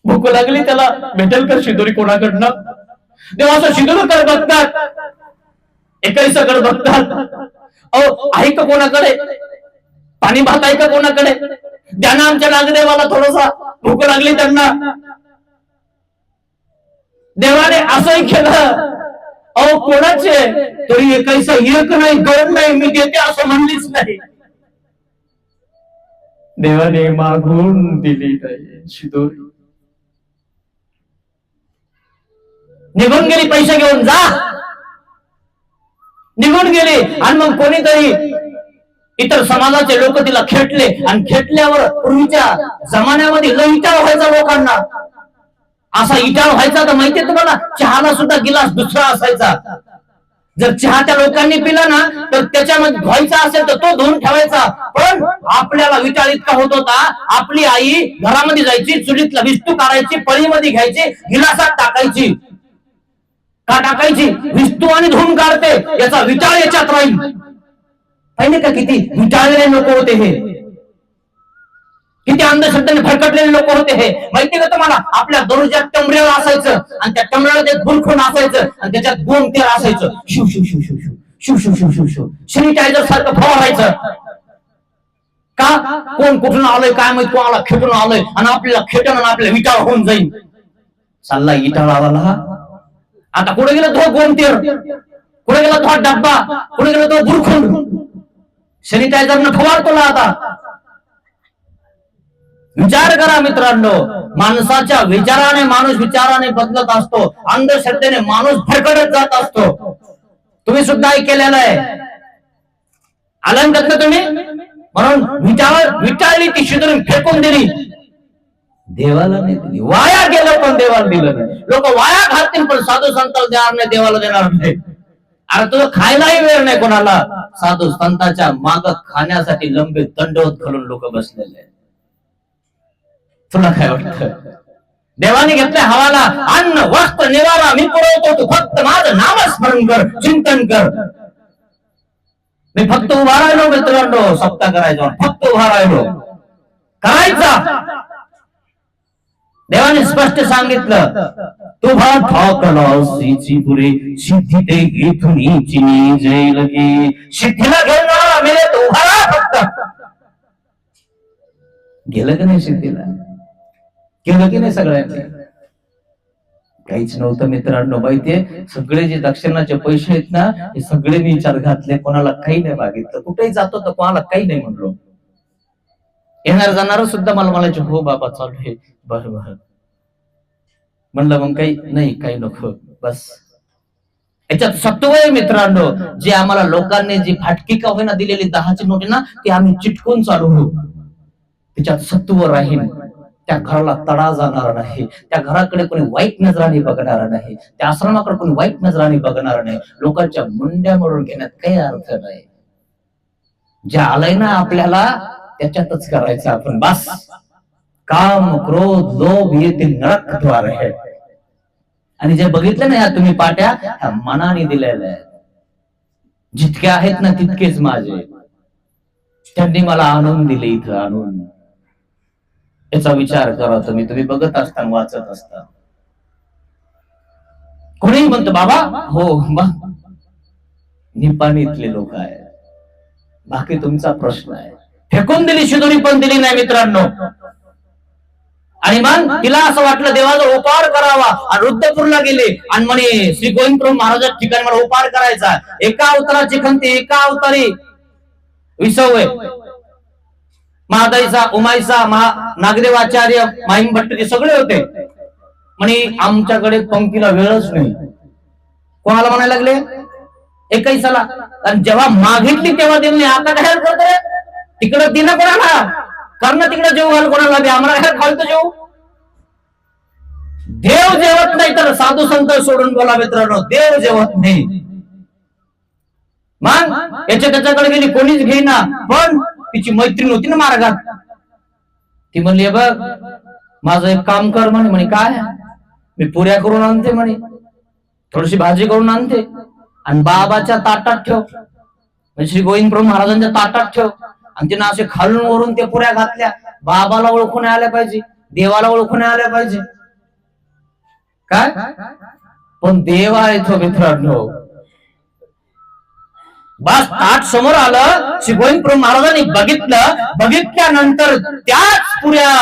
भूक लागली त्याला, भेटेल का शिदुरी कोणाकडनं? देव असं शिदुरीकडे बघतात, एकही सगळं बघतात. अहो आहे का कोणाकडे? पाणी भात आहे का कोणाकडे? द्या ना आमच्या नागदेवाला थोडासा, भूक लागली त्यांना. देवाने असंही केलं. अहो कोणाचे? तरी एकैसा एक नाही, 2 नाही, मी देते असं म्हणलीच नाही. देवाने मागून दिली नाही शिदोरी. निघून गेली, पैसे घेऊन जा, निघून गेली. आणि मग कोणीतरी इतर समाजाचे लोक तिला खेटले आणि खेटल्यावर पूर्वीच्या जमान्यामध्ये लय इटाळ व्हायचा लोकांना. असा इटाळ व्हायचा तर माहितीये तुम्हाला, चहाला सुद्धा गिलास दुसरा असायचा. जर चहा त्या लोकांनी पिला ना तर त्याच्यामध्ये धुवायचा असेल तर तो धुवून ठेवायचा. पण आपल्याला विटाळ इतका होत होता, आपली आई घरामध्ये जायची, चुलीतला विस्तू काढायची, पळीमध्ये घ्यायची, गिलासात टाकायची. का टाकायची? विस्तू आणि धुवून काढते, याचा विटाळ याच्यात राहील. पाहिले का किती विटाळलेले लोक होते हे, किती अंधश्रद्धेने भरकटलेले लोक होते हे. माहिती का तुम्हाला? आपल्या दररोजच्या टमऱ्यावर असायचं आणि त्या टमऱ्यावर एक गुलखोन असायचं आणि त्याच्यात गोम तेल असायचं. शिव शिव शिव शिव शिव शिव शिव शिव शिव शिव सॅनिटायझर सारखं फवारायचं. का? कोण कुठून आलोय काय माहित, कोणाला खेटून आलोय आणि आपल्याला खेटून आपल्या विटाळ होऊन जाईल. चालला इटाळ आला. आता कुठे गेलं तो गोम तेल, कुठे गेला तो डब्बा, कुठे गेला तो गुलखोन? सॅनिटायझरनं फवारतो ना आता. विचार करा मित्रांनो, माणसाच्या विचाराने माणूस विचाराने बदलत असतो, अंधश्रद्धेने माणूस भरकटत जात असतो. तुम्ही सुद्धा ऐकलेलं आहे, आलं ना तुम्ही? म्हणून विटाळली ती शिदुरी फेकून दिली, देवाला नाही दिली. वाया गेलं पण देवाला दिलं नाही. लोक वाया घालतील पण साधू संताला देणार नाही, देवाला देणार नाही. अरे तुझं खायलाही वेळ नाही कोणाला. साधू संतांच्या माग खाण्यासाठी लंबे दंडवत घालून लोक बसलेले. तुला काय वाटतं? देवाने घेतलंय हवाला, अन्न वस्त्र निवारा मी पुरवतो, तू फक्त माझं नामस्मरण कर, चिंतन कर. मी फक्त उभा राहिलो मित्रांनो, सप्ताह करायचो, फक्त उभा राहिलो, करायचा. देवाने स्पष्ट सांगितलं, तुभा ठाकला सीची पुरे सिद्धी ते इथून चिनी जय लगे. सिद्धीला घेऊन मिळे तो उभा राहा फक्त. गेलं की नाही सिद्धीला? केलं की नाही सगळ्यांनी? काहीच नव्हतं मित्रांनो. माहितीये, सगळे जे दक्षिणाचे पैसे आहेत ना, हे सगळे मी विचार घातले, कोणाला काही नाही मागितलं. कुठेही जातो तर कोणाला काही नाही म्हणलो. येणार जाणार सुद्धा मला म्हणायचे हो बाबा चालू आहे, बरं बरं. म्हणलं मग काही नको, बस. याच्यात सत्व आहे मित्रांनो. जे आम्हाला लोकांनी जी फाटकी का होईना दिलेली 10ची नोट ना, ती आम्ही चिटकून चालू हो. त्याच्यात सत्व राहील, त्या घराला तडा जाणार नाही, त्या घराकडे कोणी वाईट नजराने बघणार नाही, त्या आश्रमाकडे कोणी वाईट नजराने बघणार नाही, लोकांच्या मुंड्या मोडून घेण्यात काही अर्थ नाही. जे आलंय ना आपल्याला त्याच्यातच करायचं आपण. बस काम क्रोध लोभ हे ते नरकद्वार आहे. आणि जे बघितलं ना या तुम्ही पाट्या, ह्या मनाने दिलेल्या आहेत. जितके आहेत ना तितकेच माझे, त्यांनी मला आणून दिले इथं आणून. याचा विचार करा तुम्ही बघत असता वाचत असता. कोणीही म्हणतो बाबा हो निपाणीतले लोक आहेत, बाकी तुमचा प्रश्न आहे. फेकून दिली शिदोरी पण दिली नाही मित्रांनो. आणि मग तिला असं वाटलं देवाचा उपार करावा, आणि रुद्रपूरला गेले आणि म्हणे श्री गोविंदप्रभू महाराजाच्या ठिकाणी मला उपार करायचा. एका अवताराची खंती, एका अवतारी विसवय महादाईचा, उमाईचा, नागदेवाचार्य, माहिम भट्ट सगळे होते. म्हणे आमच्याकडे पंक्तीला वेळच नाही. कोणाला म्हणायला लागले? एकाईसाला. आणि जेव्हा मागितली तेव्हा दिली. आता काय करतोय? तिकडं दिलं कोणाला? कारण तिकडे जेव घाल कोणाला बी, आम्हाला काय खालतो जेव. देव जेवत नाही तर साधू संत सोडून बोला मित्रांनो, देव जेवत नाही. मग याच्या त्याच्याकडे गेली, कोणीच घेईना. पण तिची मैत्रीण होती ना मार्गात, ती म्हणली बघ माझं एक काम कर म्हणे. काय? मी पुऱ्या करून आणते म्हणे, थोडीशी भाजी करून आणते आणि बाबाच्या ताटात ठेव, म्हणजे श्री गोविंद प्रभू महाराजांच्या ताटात ठेव. आणि तिनं असे खालून वरून ते पुऱ्या घातल्या. बाबाला ओळखून आल्या पाहिजे, देवाला ओळखून आल्या पाहिजे. काय? पण देव आहे तो मित्रांनो. बस ताट समोर आलं, श्री गोविंद प्रभू महाराजांनी बघितलं. बघितल्यानंतर त्याच पुऱ्या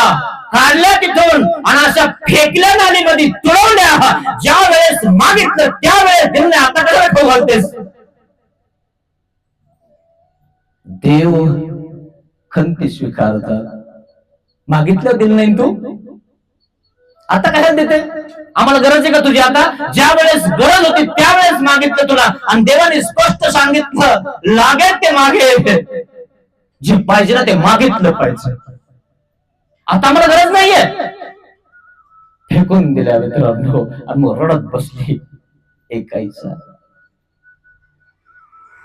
काढल्या तिथून आणि अशा फेकल्या नालीमध्ये तुळवल्या. ज्या वेळेस मागितलं त्यावेळेस दिलं. आता कसं खाऊ घालतेस? देव खंती स्वीकारतात. मागितलं दिलं नाही तू, आता काय देते? आम्हाला गरज आहे का तुझी? आता ज्या वेळेस गरज होती त्यावेळेस मागितलं तुला, आणि देवाने स्पष्ट सांगितलं लागेल ते मागे, जे पाहिजे ना ते मागितलं पाहिजे. आता आम्हाला गरज नाहीये. फेकून दिल्या मित्रांनो आणि मग रडत बसली. एकाईचा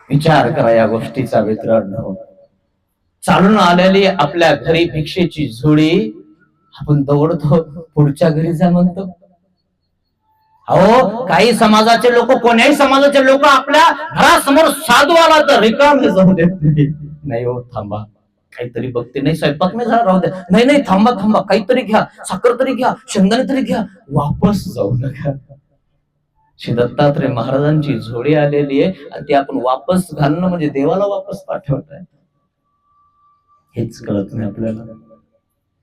विचार करा या गोष्टीचा मित्रांनो. चालून आलेली आपल्या घरी भिक्षेची झोळी आपण दौडतो, पुढच्या घरी जा म्हणतो. अहो काही समाजाचे लोक, कोण्याही समाजाचे लोक आपल्या घरासमोर साधू आला तर रिकामे जाऊ देत नाही. हो थांबा, काहीतरी बघते. नाही स्वयंपाक नाही झाला, राहू द्या. नाही थांबा थांबा, काहीतरी घ्या, साखर तरी घ्या, शेंगदाणे तरी घ्या, वापस जाऊ नका. श्री दत्तात्रय महाराजांची झोळी आलेली आहे आणि ती आपण वापस घालणं म्हणजे देवाला वापस पाठवत आहे. हेच कळत नाही आपल्याला.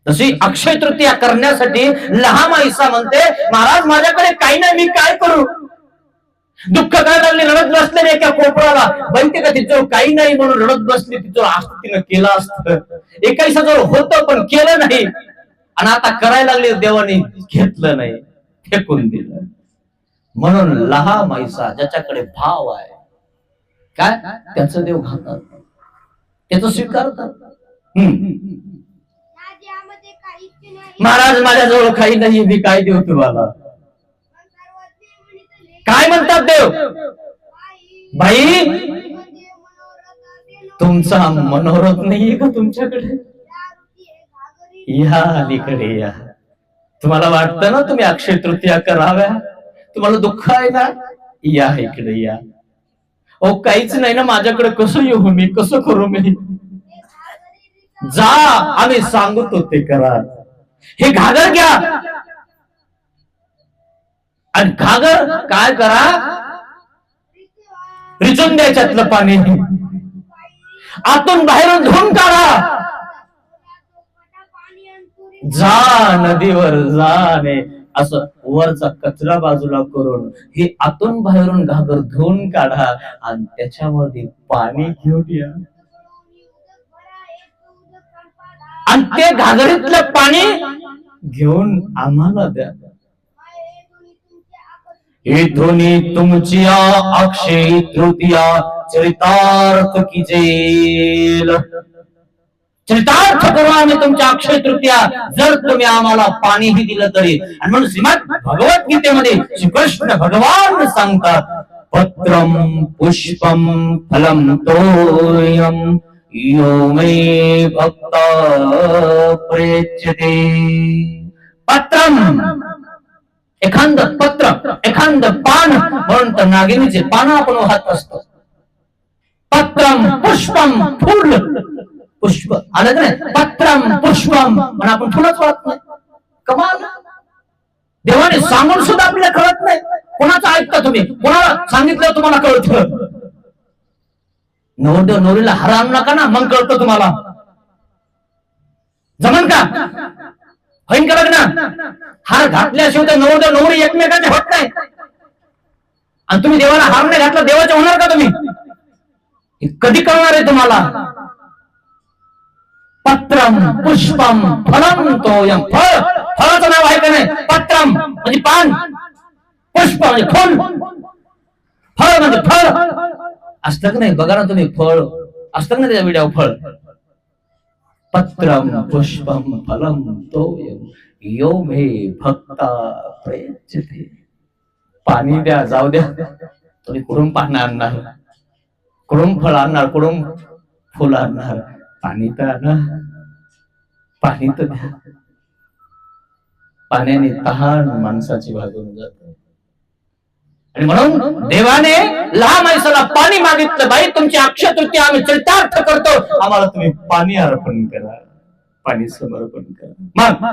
तशी अक्षय तृतीया करण्यासाठी लहान आईसा म्हणते महाराज माझ्याकडे काही नाही, मी काय करू? दुःख काय लागले, रडत बसले एका कोपराला. बनते का तिचं काही नाही म्हणून रडत बसली. तिचं तिनं केलं असतं. एकाईसाजवळ होतं पण केलं नाही, आणि आता करायला लागले देवाने घेतलं नाही, फेकून दिलं. म्हणून लहान आईसा ज्याच्याकडे भाव आहे काय त्याचं देव घालतात, त्याचं स्वीकारतात. महाराज माझ्याजवळ काही नाही, मी काय देऊ तुम्हाला? काय म्हणतात देव? बाई तुमचा मनोरथ नाहीये का तुमच्याकडे? या अलीकडे या. तुम्हाला वाटतं ना तुम्ही अक्षय तृतीया कराव्या, तुम्हाला दुःख आहे ना, या इकडे या. ओ काहीच नाही ना माझ्याकडे, कसं येऊ मी, कसं करू मी? जा, आम्ही सांगतो ते करा. हे घागर घ्या आणि घागर काय करा, रिचून द्यायच्यातलं पाणी, आतून बाहेरून धुवून काढा. जा नदीवर जाणे, असं वरचा कचरा बाजूला करून हे आतून बाहेरून घागर धुवून काढा आणि त्याच्यामध्ये पाणी घेऊन या. आणि ते घागरीतलं पाणी घेऊन आम्हाला द्या. हे ध्वनी तुमची अक्षय तृतीया चरितार्थ कीजेल. चरितार्थ करू आम्ही तुमच्या अक्षय तृतीया, जर तुम्ही आम्हाला पाणीही दिलं तरी. आणि म्हणून श्रीमद भगवद्गीतेमध्ये श्रीकृष्ण भगवान सांगतात, पत्रम पुष्पम फलम तोयम यो मे भक्ता प्रयच्यते. पत्रम, एखाद पत्र, एखाद पान, म्हणून तर नागिनीचे पान आपण वाहत असतो. पत्रम पुष्पम, फुल, पुष्प आलं का नाही, पत्रम पुष्पम, पण आपण फुलच वाहत नाही. कमाल, देवाने सांगून सुद्धा आपल्याला कळत नाही. कोणाचं ऐकता तुम्ही? कोणाला सांगितलं तुम्हाला कळतं? नवरदेव नवरीला हार आणू नका ना, मग कळतं तुम्हाला. जमन का? होईन का लग्न? हार घातल्याशिवाय नवरदेव नवरी एकमेकांचे होत नाही. आणि तुम्ही देवाला हार नाही घातला, देवाचे होणार का तुम्ही? हे कधी कळणार आहे तुम्हाला? पत्रम पुष्पम फलम तोयम, फळ, फळाचं नाव आहे का नाही? पत्रम म्हणजे पान, पुष्प म्हणजे फुल, फळ म्हणजे फळ असतं का नाही? बघा ना तुम्ही, फळ असतं का नाही त्याच्या व्हिडिओ? फळ. पत्रम पुष्पम फलम तोयम यो मे भक्ता प्रयच्यते. पाणी द्या, जाऊ द्या, तुम्ही कुठून पान आणणार, कुठून फळ आणणार, कुठून फुल आणणार? पाणी तर आणा, पाणी तर द्या. पाण्याने तहान माणसाची भागून जाते. आणि म्हणून देवाने लहान माणसाला पाणी मागितलं, बाई तुमची अक्षय तृतीया आम्ही चरितार्थ करतो, आम्हाला तुम्ही पाणी अर्पण करा, पाणी समर्पण करा. मग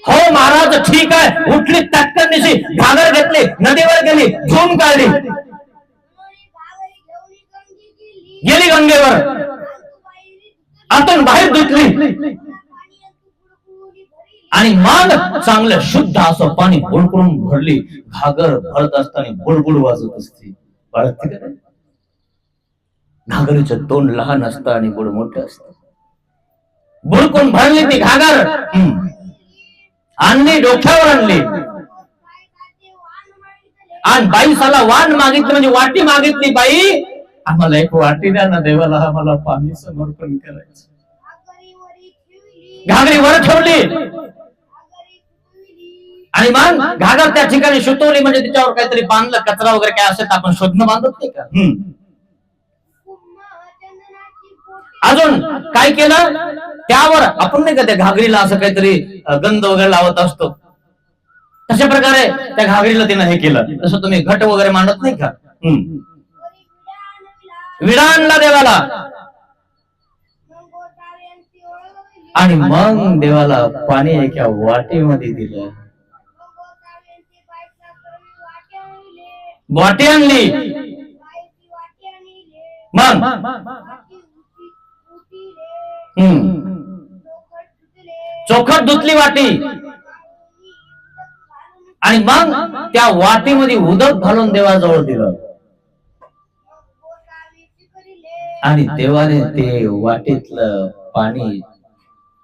हो महाराज ठीक आहे, उठली तात्काळ, घागर घेतली, नदीवर गेली, धुवून काढली, गेली गंगेवर, आतून बाहेर धुतली, आणि मग चांगलं शुद्ध असं पाणी बुडकुळून भरली. घागर भरत असताना बुडबुड वाजत असते. वाटते का? घागरीचं तोंड लहान असतं आणि बुड मोठं असतं. बुडकून भरली ती घागर, आणली, डोक्यावर आणली, आणि बाई साला वाण मागितलं, म्हणजे वाटी मागितली. बाई आम्हाला एक वाटी द्या ना, देवाला आम्हाला पाणी समर्पण करायचं. घागरी वर ठेवली आणि मग घागर त्या ठिकाणी सुतवली, म्हणजे तिच्यावर काहीतरी बांधलं, कचरा वगैरे काय असेल तर आपण शोधणं बांधत नाही का? अजून काय केलं, त्यावर आपण नाही का त्या घागरीला असं काहीतरी गंध वगैरे लावत असतो, तशा प्रकारे त्या घागरीला तिनं हे केलं. जसं तुम्ही घट वगैरे मांडत नाही का? विडा आणला देवाला, आणि मग देवाला पाणी एका वाटीमध्ये दिलं. वाटी आणली, मग चोखट धुतली वाटी, आणि मग त्या वाटीमध्ये उदक घालून देवाजवळ दिलं. आणि देवाने ते वाटीतलं पाणी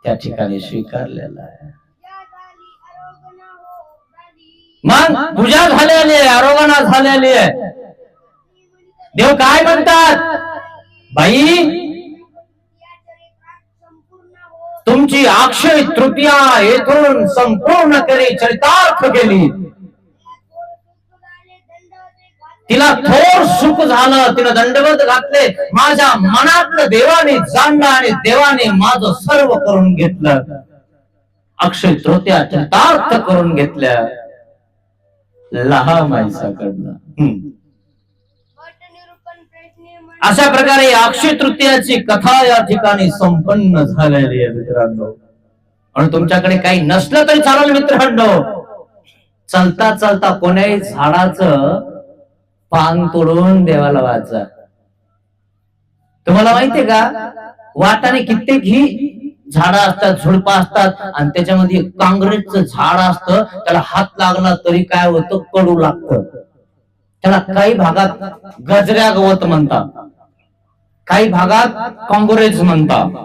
त्या ठिकाणी स्वीकारलेलं आहे. मग पूजा झालेली आहे, आरोगणा झालेली आहे. देव काय म्हणतात, बाई तुमची अक्षय तृतीया येथून संपूर्ण केली, चरितार्थ केली. तिला थोर सुख झालं, तिला दंडवत घातले. माझ्या मनातलं देवाने जाणलं आणि देवाने माझं सर्व करून घेतलं. अक्षय तृतीया चरितार्थ करून घेतल्या लहान माणसाकडनं. अशा प्रकारे अक्षय तृतीयाची कथा या ठिकाणी संपन्न झालेली आहे मित्रांनो. आणि तुमच्याकडे काही नसलं तरी चालेल मित्रांनो, चालता चालता कोण्याही झाडाचं पान तोडून देवाला वाचा. तुम्हाला माहितीये का, वाटाने कित्येक ही झाडं असतात, झुडपं असतात, आणि त्याच्यामध्ये काँग्रेसचं झाड असतं. त्याला हात लागला तरी काय होतं, कडू लागतं. त्याला काही भागात गजऱ्या गवत म्हणतात, काही भागात काँग्रेस म्हणतात.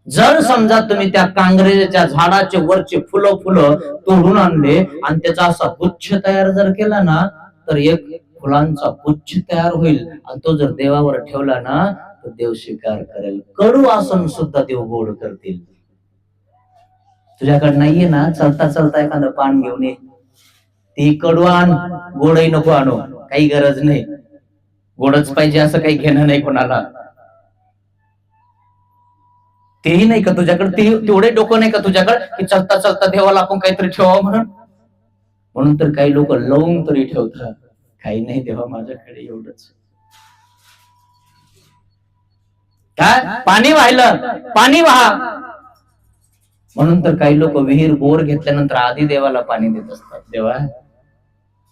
जर समजा तुम्ही त्या काँग्रेसच्या झाडाचे वरचे फुलं तोडून आणले आणि त्याचा असा गुच्छ तयार जर केला ना, तर एक फुलांचा गुच्छ तयार होईल. आणि तो जर देवावर ठेवला ना, तर देव स्वीकार करेल. कडू असून सुद्धा देव गोड करतील. तुझ्याकडे नाहीये ना, चलता चलता एखादं पान घेऊन ये, ती कडू आण, गोडही नको आणू, काही गरज नाही. गोडच पाहिजे असं काही घेणं नाही कोणाला. तेही नाही का तुझ्याकडे, तेवढे डोकं नाही का तुझ्याकडे की चलता चलता देवाला आपण काहीतरी ठेवावं म्हणून. म्हणून तर काही लोक लवून तरी ठेवतात. काही नाही देवा माझ्याकडे एवढंच. काय पाणी वाहिलं, पाणी वाहा. म्हणून तर काही लोक विहीर बोर घेतल्यानंतर आधी देवाला पाणी देत असतात. देवा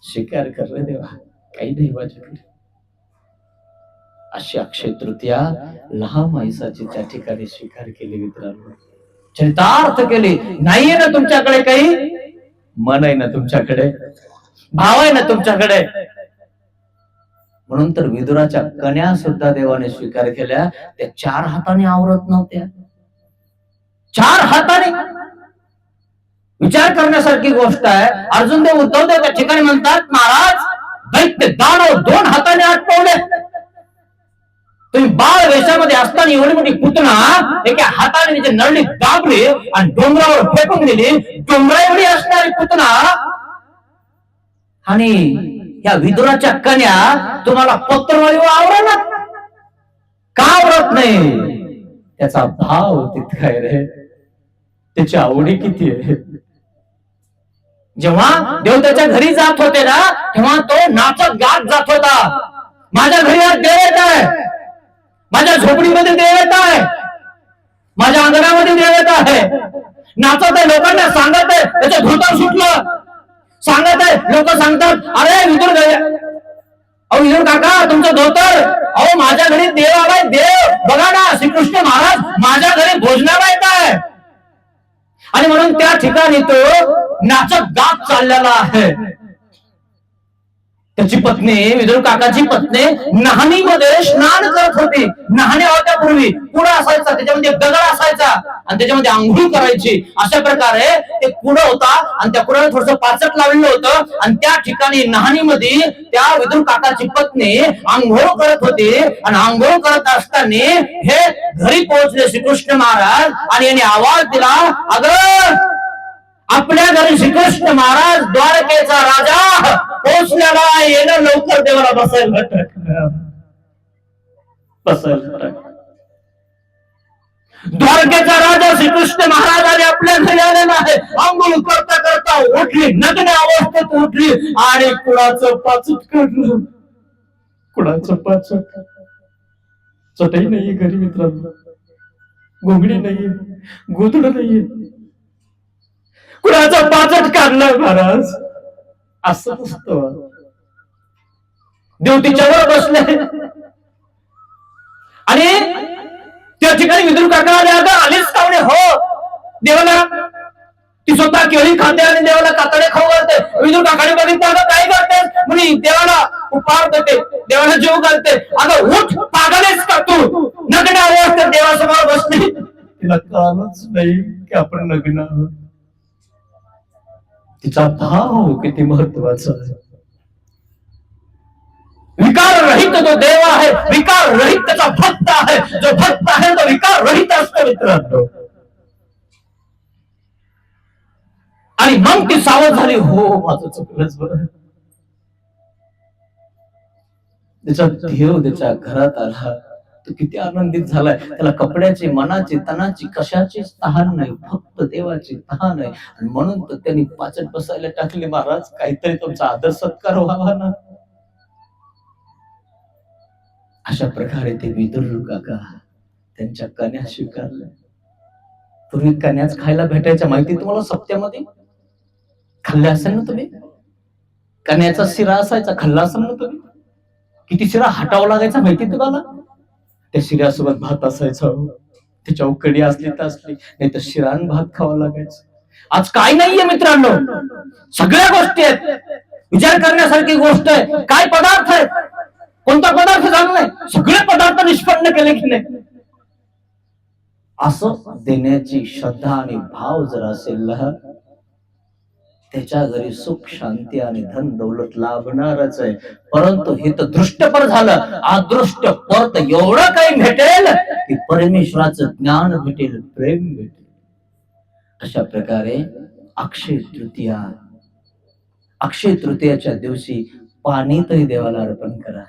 स्वीकार कर रे देवा, काही नाही माझ्याकडे. अशी अक्षय तृतीया लहान माणसाची त्या ठिकाणी स्वीकार केली. मित्रांनो, चरितार्थ केली. नाहीये ना तुमच्याकडे काही, मन आहे ना तुमच्याकडे, भाव आहे ना तुमच्याकडे. म्हणून तर विदुराच्या कन्या सुद्धा देवाने स्वीकार केल्या. त्या 4 हाताने आवरत नव्हत्या. 4 हाताने. विचार करण्यासारखी गोष्ट आहे. अर्जुन देव उद्धव देव त्या ठिकाणी म्हणतात, महाराज दैत्य दानव 2 हाताने आटपवले. तुम्ही बाळ वेशामध्ये असताना एवढी मोठी पुतना एका हाताने तिची नरडी दाबली आणि डोंगरावर फेकून दिली. डोंगरा एवढी असणारी पुतना आणि या विदुराच्या कन्या तुम्हाला पत्रवाळी आवरा का आवरत नाही? त्याचा भाव तितका आहे रे, त्याची आवडी किती आहे. जेव्हा देव त्याच्या घरी जात होते ना, तेव्हा तो नाचत गात जात होता. माझ्या घरी आज देव येत आहे, माझ्या झोपडीमध्ये देव येत आहे, माझ्या अंगणामध्ये देव येत आहे. नाचत आहे, लोकांना सांगत आहे त्याचं धोतर सुटलं, सांगत आहे. लोक सांगतात, अरे विदुर विदुर काका तुमचं धोतर. अहो माझ्या घरी देव आलाय, देव बघा ना, श्रीकृष्ण महाराज माझ्या घरी भोजनाला येत आहे. आणि म्हणून त्या ठिकाणी तो नाचत गात चाललेला आहे. त्याची पत्नी, विदुर काकाची पत्नी नहानीमध्ये स्नान करत होती. नहाण्या होत्या पूर्वी, कुडा असायचा, त्याच्यामध्ये दगड असायचा आणि त्याच्यामध्ये आंघोळ करायची. अशा प्रकारे ते कुडं होता आणि त्या कुडाला थोडस पाचट लावलेलं होतं. आणि त्या ठिकाणी नहानीमध्ये त्या विदुर काकाची पत्नी आंघोळ करत होती. आणि आंघोळ करत असताना हे घरी पोहोचले श्रीकृष्ण महाराज आणि यांनी आवाज दिला, अगं आपल्या घरी श्रीकृष्ण महाराज द्वारकेचा राजा पोहोचलेला, येणं लवकर देवाला बसायला द्वारकेचा राजा श्रीकृष्ण महाराजाने आपल्या घरी आलेला आहे. आंघोळ करता करता उठली, नग्न अवस्थेत उठली आणि कुणाचं पाचट काढलं. कुणाचं पाचट, चटई नाहीये घरी मित्रांनो, घोंगडी नाहीये, गोधड नाहीये, कुणाचं पाचट काढलं महाराज. असं नसतं. देव तिच्यावर बसले आणि त्या ठिकाणी विदुर काका आले. अगं आलीच कावणे? हो. देवाला ती स्वतः केळी खाते आणि देवाला कातडे खाऊ घालते. विदुर काकाने बघितलं, अगं काय करते? म्हणे देवाला उपहार देते, देवाला जेव घालते. अगं उठ, पागलेस का तू? नग्न अवस्थेत देवासमोर बसली. तिला कळलंच नाही की आपण नग्न आहोत. तिचा भाव किती महत्वाचा आहे. विकार रहित जो देव आहे, विकार रहित त्याचा भक्त आहे. जो भक्त आहे तो विकार रहित असतो मित्रांनो. आणि मग ती सावध झाली, हो माझं चुकलंच बरं. त्याचा देव त्याच्या घरात आला, तो किती आनंदित झालाय. त्याला कपड्याची, मनाची, तनाची, कशाचीच तहान नाही, फक्त देवाची तहान आहे. आणि म्हणून तर त्यांनी पाचट बसायला टाकले. महाराज काहीतरी तुमचा आदर सत्कार व्हावा ना. अशा प्रकारे ते विदुर काका त्यांच्या कन्या स्वीकारल्या. पूर्वी कन्याच खायला भेटायच्या, माहिती तुम्हाला सप्त्यामध्ये? खाल्ल्या असेल ना तुम्ही? कन्याचा शिरा असायचा, खाल्ला असेल ना तुम्ही? किती शिरा हटावा लागायचा माहिती तुम्हाला? त्या शिऱ्यासोबत भात असायचा, त्याच्या कडी असली तर असली, नाही तर शिरान भात खावा लागायचं. आज काय नाहीये मित्रांनो, सगळ्या गोष्टी आहेत. विचार करण्यासारखी गोष्ट आहे. काय पदार्थ आहे, कोणता पदार्थ झाला नाही, सगळे पदार्थ निष्पन्न केले की नाही. असं देण्याची श्रद्धा आणि भाव जर असेल ना, त्याच्या घरी सुख शांती आणि धन दौलत लाभणारच आहे, परंतु हे तर दृष्टपर झालं. अदृष्ट परत एवढं काही भेटेल की परमेश्वराचं ज्ञान भेटेल, प्रेम भेटेल. अशा प्रकारे अक्षय तृतीया, अक्षय तृतीयाच्या दिवशी पाणी तरी देवाला अर्पण करा.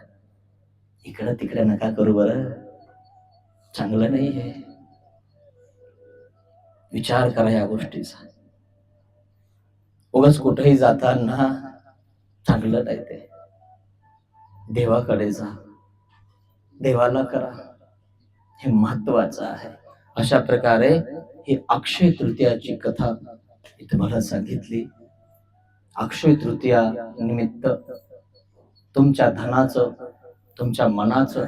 इकडं तिकडे नका करू, बरं चांगलं नाही आहे. विचार करा या गोष्टीचा. उगाच कुठेही जाताना चांगलं नाही ते. देवाकडे जा, देवाला करा, हे महत्वाचं आहे. अशा प्रकारे ही अक्षय तृतीयाची कथा मी तुम्हाला सांगितली. अक्षय तृतीया निमित्त तुमच्या धनाचं, तुमच्या मनाचं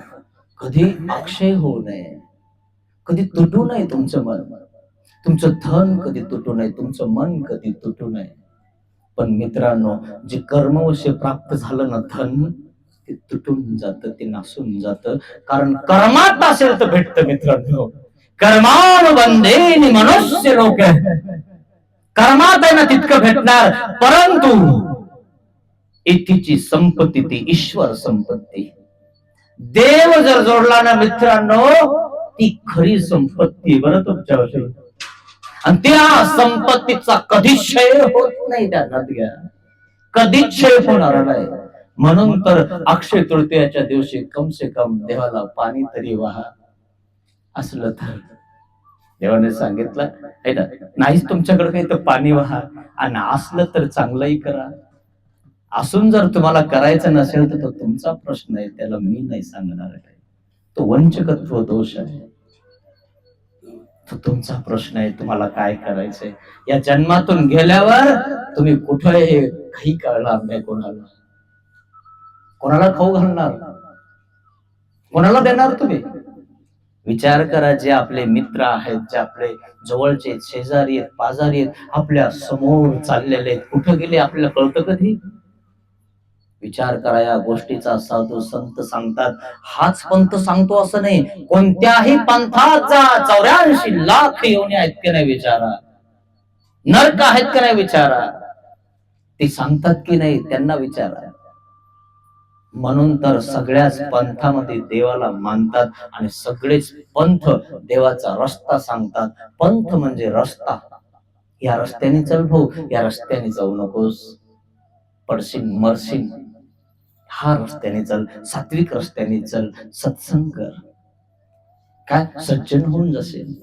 कधी अक्षय होऊ नये, कधी तुटू नये तुमचं मन. तुमचं धन कधी तुटू नये, तुमचं मन कधी तुटू नये. पण मित्रांनो, जे कर्मवश प्राप्त झालं ना धन, ते तुटून जातं, ते नासून जातं. कारण कर्मात असेल तर भेटतं मित्रांनो. कर्मानुबंधेन मनुष्य लोक, कर्मात आहे ना तितकं भेटणार. परंतु इथीची संपत्ती ती ईश्वर संपत्ती. देव जर जोडला ना मित्रांनो, ती खरी संपत्ती बरं तुमच्याविषयी. आणि त्या संपत्तीचा कधीच क्षय होत नाही. ध्यानात घ्या, कधीच क्षय होणार नाही. म्हणून तर अक्षय तृतीयाच्या दिवशी कम से कम देवाला पाणी तरी वाहा. असलं तर देवाने सांगितलं आहे ना, नाहीच तुमच्याकडे काही तर पाणी वाहा, आणि असलं तर चांगलंही करा. असून जर तुम्हाला करायचं नसेल तर तो तुमचा प्रश्न आहे, त्याला मी नाही सांगणार आहे. तो वंचकत्व दोष आहे, तो तुमचा प्रश्न आहे. तुम्हाला काय करायचंय या जन्मातून गेल्यावर तुम्ही कुठे हे काही कळणार नाही. कोणाला खाऊ घालणार, कोणाला देणार तुम्ही? विचार करा. जे आपले मित्र आहेत, जे आपले जवळचे शेजारी आहेत, पाजारी आहेत, आपल्या समोर चाललेले आहेत, कुठं गेले आपल्याला कळतं कधी? विचार करा या गोष्टीचा. साधू संत सांगतात, हाच पंथ सांगतो असं नाही, कोणत्याही पंथाचा 84 लाख योनी आहेत की नाही विचारा, नरक आहेत की नाही विचारा, ते सांगतात की नाही त्यांना विचारा. म्हणून तर सगळ्याच पंथामध्ये देवाला मानतात आणि सगळेच पंथ देवाचा रस्ता सांगतात. पंथ म्हणजे रस्ता. या रस्त्याने चल भाऊ, या रस्त्याने जाऊ नकोस, पडशील मरशील. हा रस्त्याने चल, सात्विक रस्त्याने चल, सत्संग कर, काय सज्जन होऊन जाशील.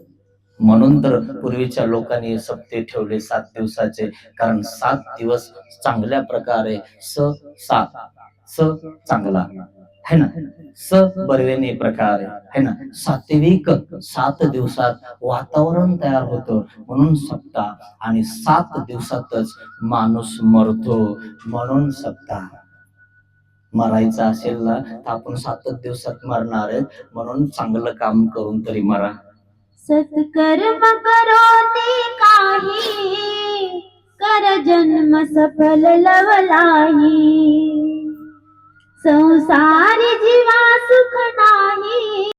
म्हणून तर पूर्वीच्या लोकांनी सप्ते ठेवले 7 दिवसाचे. कारण 7 दिवस चांगल्या प्रकारे स चांगला है ना, स बरवेने प्रकारे है ना, सात्विक 7 दिवसात वातावरण तयार होतं. म्हणून सप्ताह. आणि 7 दिवसातच माणूस मरतो. म्हणून सप्ताह. मरायचं असेल ना तर आपण 7 दिवसात मरणार आहेत. म्हणून चांगलं काम करून तरी मरा. सत्कर्म करो ते काही, कर जन्म सफल लवलाही. संसारी जीवा सुख नाही,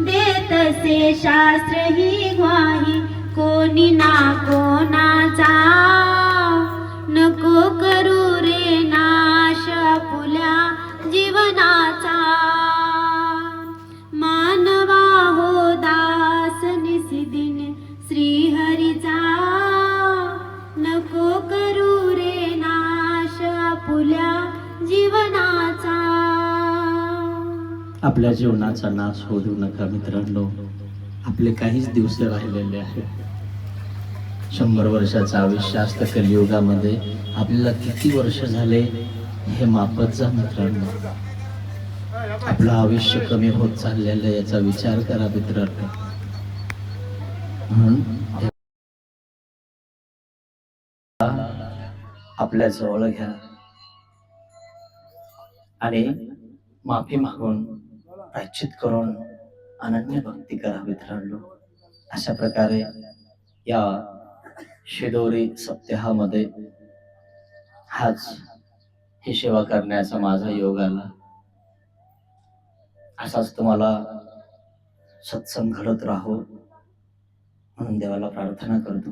देतसे शास्त्र ही ग्वाही. कोणी ना कोणाचा नको करू रे नाश आपुल्या जीवनाचा. मानवा हो दास निसिदिन श्रीहरीचा, नको करू रे नाश आपुल्या जीवनाचा. आपल्या जीवनाचा नाश होऊ नका मित्रांनो. आपले काहीच दिवस राहिलेले आहेत. 100 वर्षाचं आयुष्य असतं कलियुगामध्ये. आपल्याला किती वर्ष झाले हे मापत जा मित्रांनो. आपलं आयुष्य कमी होत चाललेलं आहे याचा विचार करा मित्रांनो. म्हणून आपल्या जवळ घ्या आणि माफी मागून, प्रायश्चित करून अनन्य भक्ती करा मित्रांनो. अशा प्रकारे या शिदोरी सप्ताहामध्ये हाच ही सेवा करण्याचा माझा योग आला. असाच तुम्हाला सत्संग घडत राहो म्हणून देवाला प्रार्थना करतो.